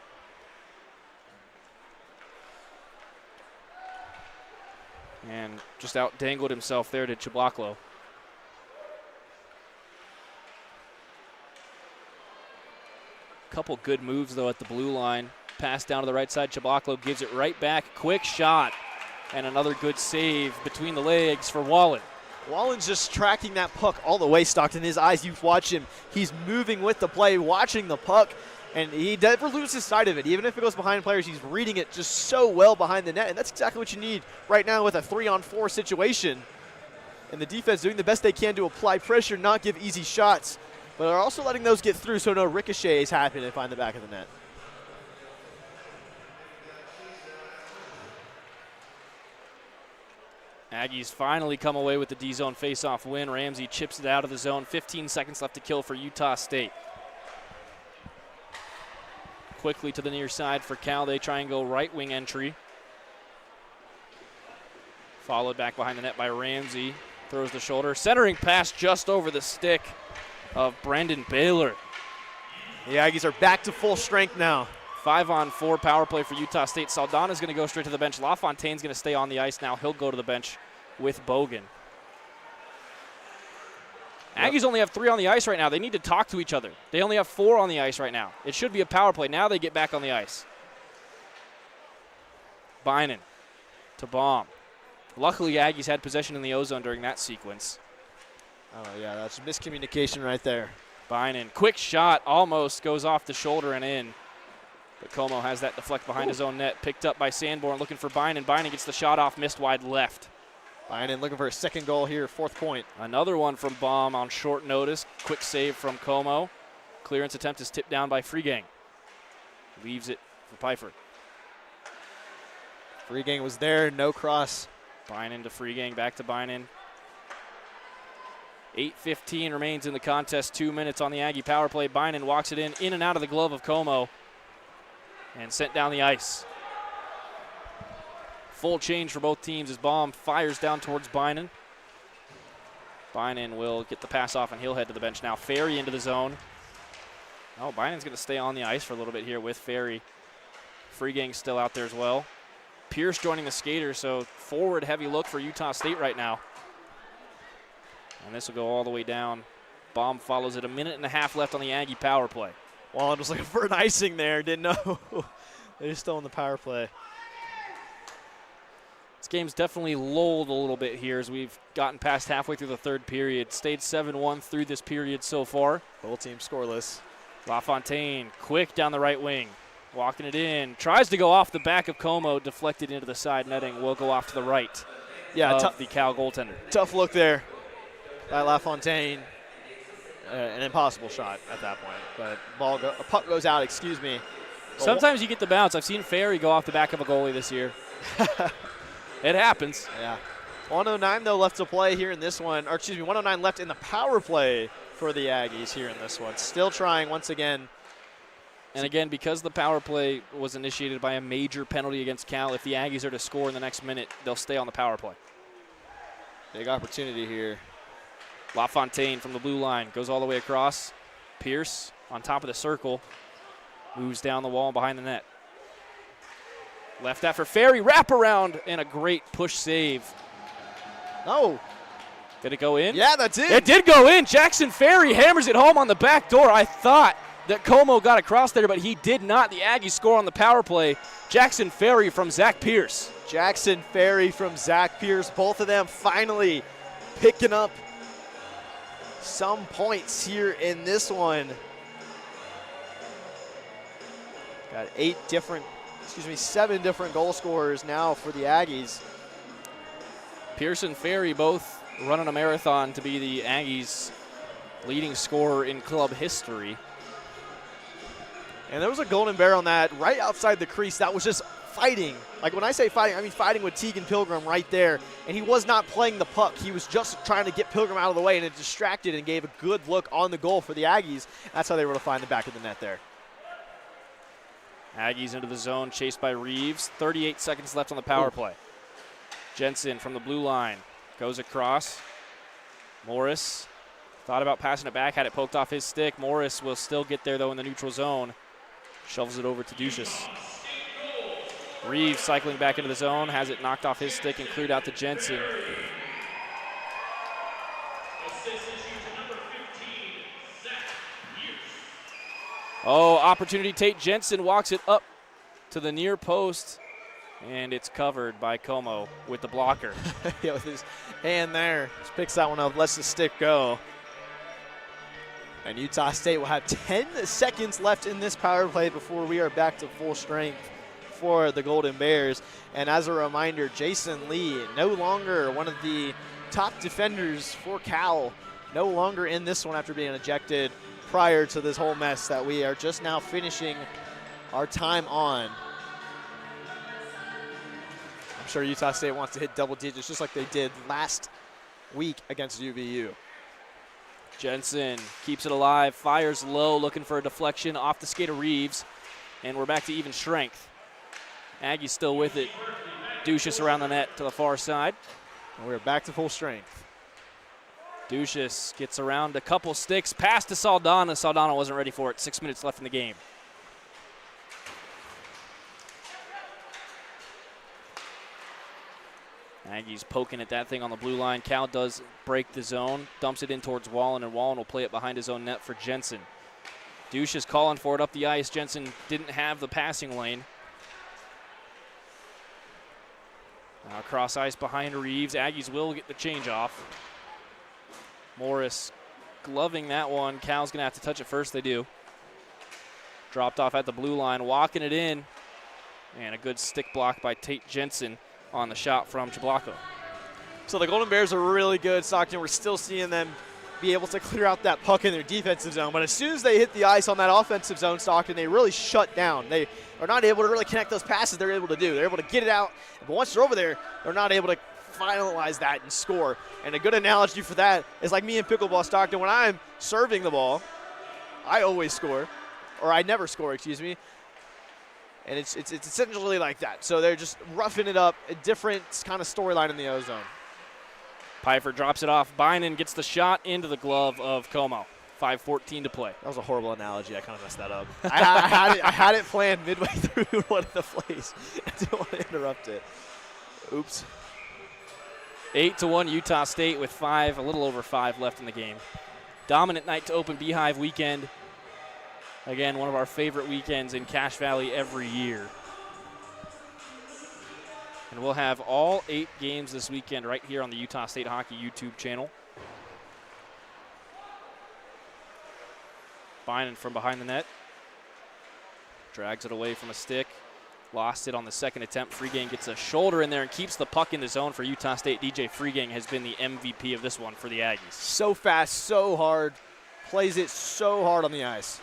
And just out-dangled himself there to Chibaklo. Couple good moves, though, at the blue line. Pass down to the right side. Chibaklo gives it right back. Quick shot. And another good save between the legs for Wallen. Wallen's just tracking that puck all the way, Stockton. His eyes, you watch him. He's moving with the play, watching the puck, and he never loses sight of it. Even if it goes behind players, he's reading it just so well behind the net, and that's exactly what you need right now with a 3-on-4 situation. And the defense doing the best they can to apply pressure, not give easy shots, but are also letting those get through so no ricochets happen and find the back of the net. Aggies finally come away with the D-zone face-off win. Ramsey chips it out of the zone. 15 seconds left to kill for Utah State. Quickly to the near side for Cal. They try and go right wing entry. Followed back behind the net by Ramsey. Throws the shoulder. Centering pass just over the stick of Brendan Baylor. The Aggies are back to full strength now. 5-on-4 power play for Utah State. Saldana's going to go straight to the bench. LaFontaine's going to stay on the ice now. He'll go to the bench with Bogan. Aggies only have 3 on the ice right now. They need to talk to each other. They only have 4 on the ice right now. It should be a power play. Now they get back on the ice. Bynan to Baum. Luckily, Aggies had possession in the O-zone during that sequence. Oh, yeah, that's miscommunication right there. Bynan, quick shot, almost goes off the shoulder and in. But Como has that deflect behind his own net. Picked up by Sanborn, looking for Bynan. Bynan gets the shot off, missed wide left. Bynan looking for a second goal here, 4th point. Another one from Baum on short notice. Quick save from Como. Clearance attempt is tipped down by Freegang. Leaves it for Pfeiffer. Freegang was there, no cross. Bynan to Freegang, back to Bynan. 8:15 remains in the contest, 2 minutes on the Aggie power play. Bynan walks it in and out of the glove of Como, and sent down the ice. Full change for both teams as Baum fires down towards Bynan. Bynan will get the pass off, and he'll head to the bench now. Ferry into the zone. Oh, Bynan's going to stay on the ice for a little bit here with Ferry. Freegang's still out there as well. Pierce joining the skaters, so forward heavy look for Utah State right now. And this will go all the way down. Baum follows it. 1.5 minutes left on the Aggie power play. Wallen was looking for an icing there, didn't know. They're still in the power play. This game's definitely lulled a little bit here as we've gotten past halfway through the 3rd period. Stayed 7-1 through this period so far. Both teams scoreless. LaFontaine quick down the right wing. Walking it in. Tries to go off the back of Como. Deflected into the side netting. Will go off to the right of the Cal goaltender. Tough look there by LaFontaine. An impossible shot at that point. But a puck goes out, excuse me. Sometimes you get the bounce. I've seen Ferry go off the back of a goalie this year. It happens. Yeah. 109, though, left to play here in this one. Or, excuse me, 109 left in the power play for the Aggies here in this one. Still trying once again. And again, because the power play was initiated by a major penalty against Cal, if the Aggies are to score in the next minute, they'll stay on the power play. Big opportunity here. LaFontaine from the blue line goes all the way across. Pierce on top of the circle. Moves down the wall behind the net. Left that for Ferry. Wraparound and a great push save. Oh. Did it go in? Yeah, that's it. It did go in. Jackson Ferry hammers it home on the back door. I thought that Como got across there, but he did not. The Aggies score on the power play. Jackson Ferry from Zach Pierce. Jackson Ferry from Zach Pierce. Both of them finally picking up some points here in this one. Got 7 different goal scorers now for the Aggies. Pierce and Ferry both running a marathon to be the Aggies' leading scorer in club history. And there was a golden bear on that right outside the crease. That was just fighting. Like when I say fighting, I mean fighting with Tegan Pilgrim right there. And he was not playing the puck. He was just trying to get Pilgrim out of the way, and it distracted and gave a good look on the goal for the Aggies. That's how they were able to find the back of the net there. Aggies into the zone, chased by Reeves. 38 seconds left on the power play. Jensen from the blue line goes across. Morris thought about passing it back, had it poked off his stick. Morris will still get there, though, in the neutral zone. Shovels it over to Ducius. Reeves cycling back into the zone, has it knocked off his stick and cleared out to Jensen. Oh, opportunity. Tate Jensen walks it up to the near post, and it's covered by Como with the blocker. Yeah, with his hand there. Just picks that one up, lets the stick go. And Utah State will have 10 seconds left in this power play before we are back to full strength for the Golden Bears. And as a reminder, Jason Lee, no longer one of the top defenders for Cal, no longer in this one after being ejected prior to this whole mess that we are just now finishing our time on. I'm sure Utah State wants to hit double digits just like they did last week against UVU. Jensen keeps it alive, fires low, looking for a deflection off the skate of Reeves, and we're back to even strength. Aggies still with it. Ducius around the net to the far side. And we're back to full strength. Ducius gets around a couple sticks, pass to Saldana. Saldana wasn't ready for it. 6 minutes left in the game. Aggies poking at that thing on the blue line. Cal does break the zone, dumps it in towards Wallen, and Wallen will play it behind his own net for Jensen. Ducius calling for it up the ice. Jensen didn't have the passing lane. Now cross ice behind Reeves. Aggies will get the change off. Morris gloving that one. Cal's going to have to touch it first. They do. Dropped off at the blue line, walking it in. And a good stick block by Tate Jensen on the shot from Chablacco. So the Golden Bears are really good, Stockton. We're still seeing them be able to clear out that puck in their defensive zone. But as soon as they hit the ice on that offensive zone, Stockton, they really shut down. They are not able to really connect those passes they're able to do. They're able to get it out. But once they're over there, they're not able to finalize that and score. And a good analogy for that is like me in pickleball, Stockton. When I'm serving the ball, I always score. Or I never score, excuse me. And it's essentially like that. So they're just roughing it up, a different kind of storyline in the O-zone. Pfeiffer drops it off. Bynan gets the shot into the glove of Como. 5:14 to play. That was a horrible analogy. I kind of messed that up. I had it planned midway through one of the plays. I didn't want to interrupt it. Oops. 8-1 Utah State with a little over 5 left in the game. Dominant night to open Beehive weekend. Again, one of our favorite weekends in Cache Valley every year. And we'll have all 8 games this weekend right here on the Utah State Hockey YouTube channel. Bynan from behind the net. Drags it away from a stick. Lost it on the second attempt. Freegang gets a shoulder in there and keeps the puck in the zone for Utah State. DJ Freegang has been the MVP of this one for the Aggies. So fast, so hard. Plays it so hard on the ice.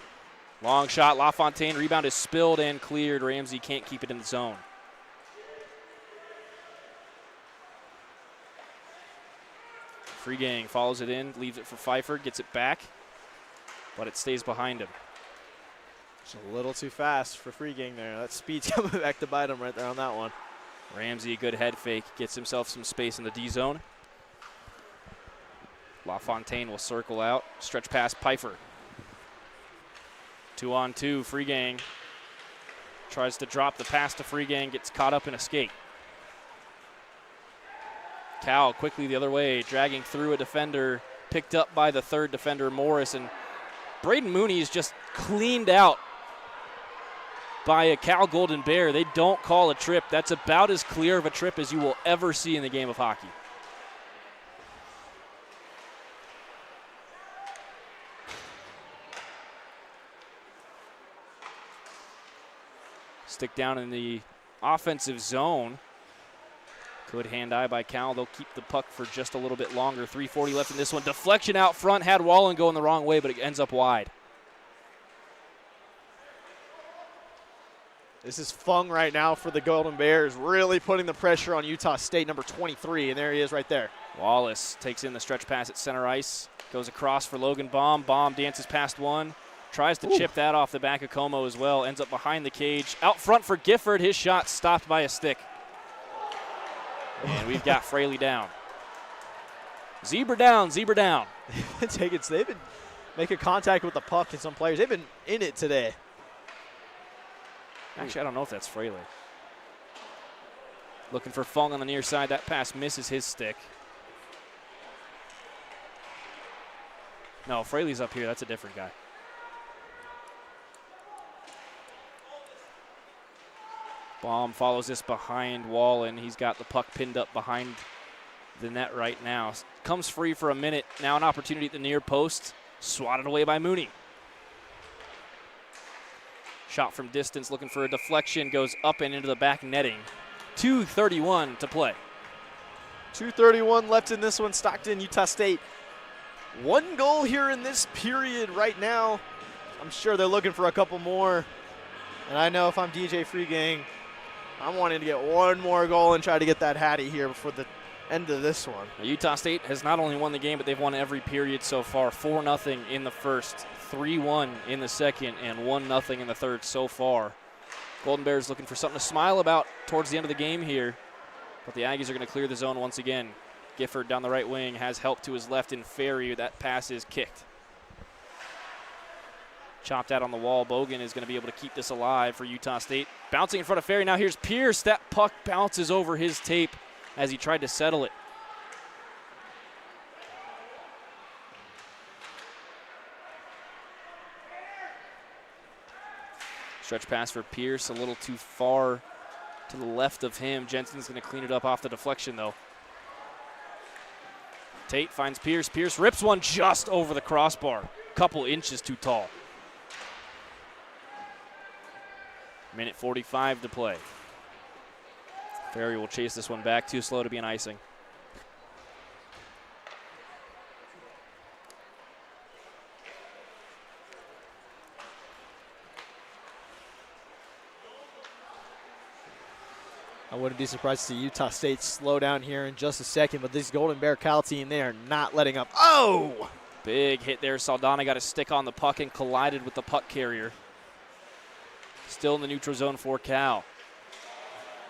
Long shot. LaFontaine. Rebound is spilled and cleared. Ramsey can't keep it in the zone. Freegang follows it in, leaves it for Pfeiffer, gets it back, but it stays behind him. Just a little too fast for Freegang there. That speed's coming back to bite him right there on that one. Ramsey, a good head fake, gets himself some space in the D zone. LaFontaine will circle out, stretch past Pfeiffer. 2-on-2, Freegang tries to drop the pass to Freegang, gets caught up in a skate. Cal quickly the other way, dragging through a defender, picked up by the third defender, Morris, and Braden Mooney is just cleaned out by a Cal Golden Bear. They don't call a trip. That's about as clear of a trip as you will ever see in the game of hockey. Stick down in the offensive zone. Good hand-eye by Cal. They'll keep the puck for just a little bit longer. 3:40 left in this one. Deflection out front. Had Wallen going the wrong way, but it ends up wide. This is Fung right now for the Golden Bears, really putting the pressure on Utah State, number 23, and there he is right there. Wallace takes in the stretch pass at center ice. Goes across for Logan Baum. Baum dances past one. Tries to chip that off the back of Como as well. Ends up behind the cage. Out front for Gifford. His shot stopped by a stick. And we've got Fraley down. Zebra down, zebra down. They've been making contact with the puck and some players. They've been in it today. Actually, I don't know if that's Fraley. Looking for Fung on the near side. That pass misses his stick. No, Fraley's up here. That's a different guy. Baum follows this behind Wallen. He's got the puck pinned up behind the net right now. Comes free for a minute. Now an opportunity at the near post. Swatted away by Mooney. Shot from distance, looking for a deflection. Goes up and into the back netting. 2:31 to play. 2:31 left in this one. Stockton, Utah State. 1 goal here in this period right now. I'm sure they're looking for a couple more. And I know if I'm DJ Freegang, I'm wanting to get 1 more goal and try to get that Hattie here before the end of this one. Now, Utah State has not only won the game, but they've won every period so far. 4-0 in the first, 3-1 in the second, and 1-0 in the third so far. Golden Bears looking for something to smile about towards the end of the game here. But the Aggies are going to clear the zone once again. Gifford down the right wing has help to his left in Ferry. That pass is kicked. Chopped out on the wall. Bogan is going to be able to keep this alive for Utah State. Bouncing in front of Ferry. Now here's Pierce. That puck bounces over his tape as he tried to settle it. Stretch pass for Pierce, a little too far to the left of him. Jensen's going to clean it up off the deflection, though. Tate finds Pierce. Pierce rips one just over the crossbar. Couple inches too tall. Minute 45 to play. Ferry will chase this one back. Too slow to be an icing. I wouldn't be surprised to see Utah State slow down here in just a second, but this Golden Bear Cal team, they are not letting up. Oh! Big hit there. Saldana got a stick on the puck and collided with the puck carrier. Still in the neutral zone for Cal.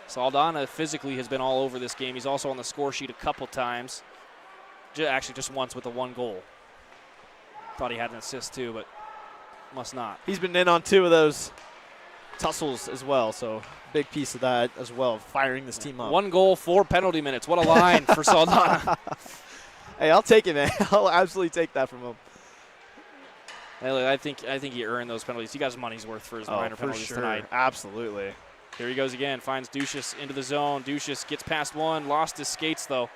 Saldana physically has been all over this game. He's also on the score sheet a couple times. Actually, just once with a 1 goal. Thought he had an assist too, but must not. He's been in on 2 of those tussles as well, so big piece of that as well, firing this team up. 1 goal, 4 penalty minutes. What a line for Saldana. Hey, I'll take it, man. I'll absolutely take that from him. Hey, I think he earned those penalties. He got his money's worth for his minor penalties tonight. Absolutely. Here he goes again. Finds Ducius into the zone. Ducius gets past one. Lost his skates, though.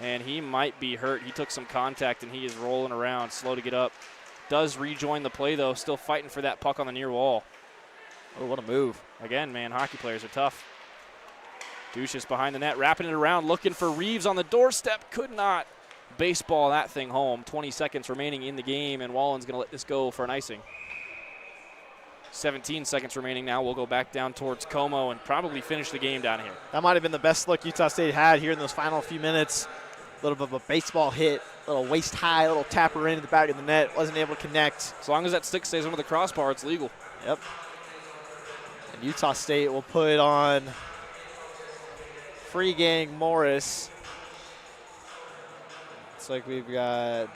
And he might be hurt. He took some contact, and he is rolling around, slow to get up. Does rejoin the play, though. Still fighting for that puck on the near wall. Oh, what a move. Again, man, hockey players are tough. Ducius behind the net, wrapping it around, looking for Reeves on the doorstep. Could not baseball that thing home. 20 seconds remaining in the game, and Wallen's going to let this go for an icing. 17 seconds remaining now. We'll go back down towards Como and probably finish the game down here. That might have been the best look Utah State had here in those final few minutes. A little bit of a baseball hit, a little waist high, a little tapper into the back of the net. Wasn't able to connect. As long as that stick stays under the crossbar, it's legal. Yep. And Utah State will put on Free Gang Morris. Looks like we've got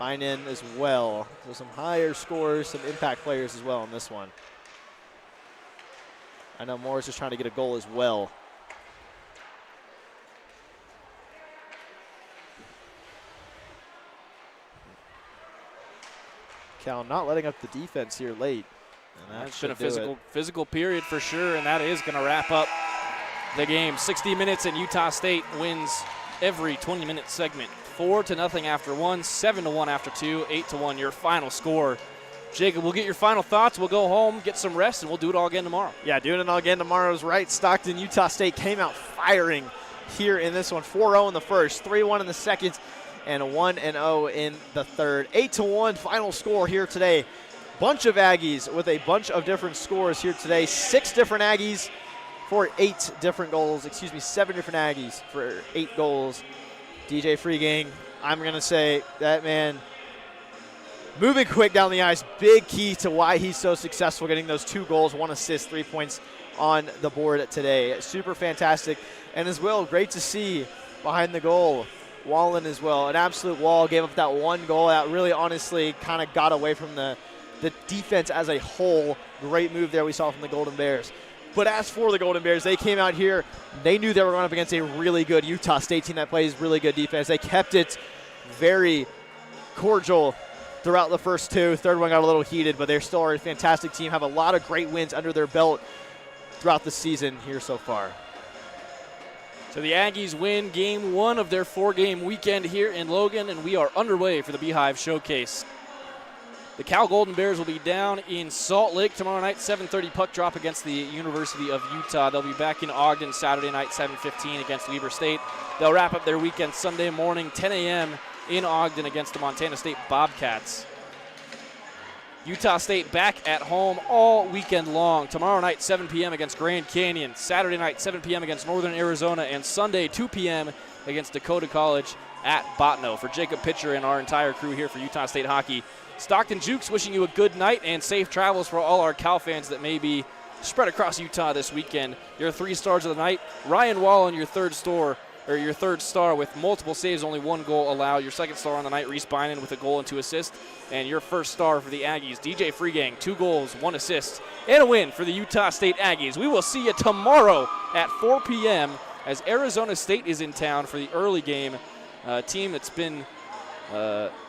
Binen as well. So some higher scores, some impact players as well in this one. I know Morris is trying to get a goal as well. Cal not letting up the defense here late. And it's been a physical period for sure, and that is going to wrap up the game. 60 minutes, and Utah State wins every 20-minute segment. 4-0 after 1, 7-1 after 2, 8-1 your final score. Jacob, we'll get your final thoughts. We'll go home, get some rest, and we'll do it all again tomorrow. Yeah, doing it all again tomorrow is right. Stockton, Utah State came out firing here in this one. 4-0 in the first, 3-1 in the second, and 1-0 in the third. 8-1 final score here today. Bunch of Aggies with a bunch of different scores here today. 6 different Aggies for 8 different goals. 7 different Aggies for 8 goals. DJ Freegang, I'm going to say that man moving quick down the ice, big key to why he's so successful getting those 2 goals, 1 assist, 3 points on the board today. Super fantastic. And as well, great to see behind the goal, Wallen as well. An absolute wall, gave up that 1 goal that really honestly kind of got away from the defense as a whole. Great move there we saw from the Golden Bears. But as for the Golden Bears, they came out here. They knew they were going up against a really good Utah State team that plays really good defense. They kept it very cordial throughout the first 2. Third one got a little heated, but they're still a fantastic team. Have a lot of great wins under their belt throughout the season here so far. So the Aggies win game 1 of their 4-game weekend here in Logan, and we are underway for the Beehive Showcase. The Cal Golden Bears will be down in Salt Lake tomorrow night, 7:30 puck drop against the University of Utah. They'll be back in Ogden Saturday night, 7:15 against Weber State. They'll wrap up their weekend Sunday morning, 10 a.m. in Ogden against the Montana State Bobcats. Utah State back at home all weekend long. Tomorrow night, 7 p.m. against Grand Canyon. Saturday night, 7 p.m. against Northern Arizona. And Sunday, 2 p.m. against Dakota College at Botno. For Jacob Pitcher and our entire crew here for Utah State Hockey, Stockton Jukes wishing you a good night and safe travels for all our Cal fans that may be spread across Utah this weekend. Your 3 stars of the night, Ryan Wallen, your 3rd star or your third star with multiple saves, only 1 goal allowed. Your second star on the night, Reese Bynan with a goal and 2 assists. And your first star for the Aggies, DJ Freegang, 2 goals, 1 assist, and a win for the Utah State Aggies. We will see you tomorrow at 4 p.m. as Arizona State is in town for the early game. A team that's been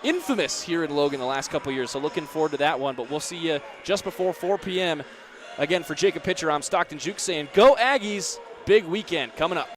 infamous here in Logan the last couple years, so looking forward to that one. But we'll see you just before 4 p.m. Again, for Jacob Pitcher, I'm Stockton Juke saying, go Aggies. Big weekend coming up.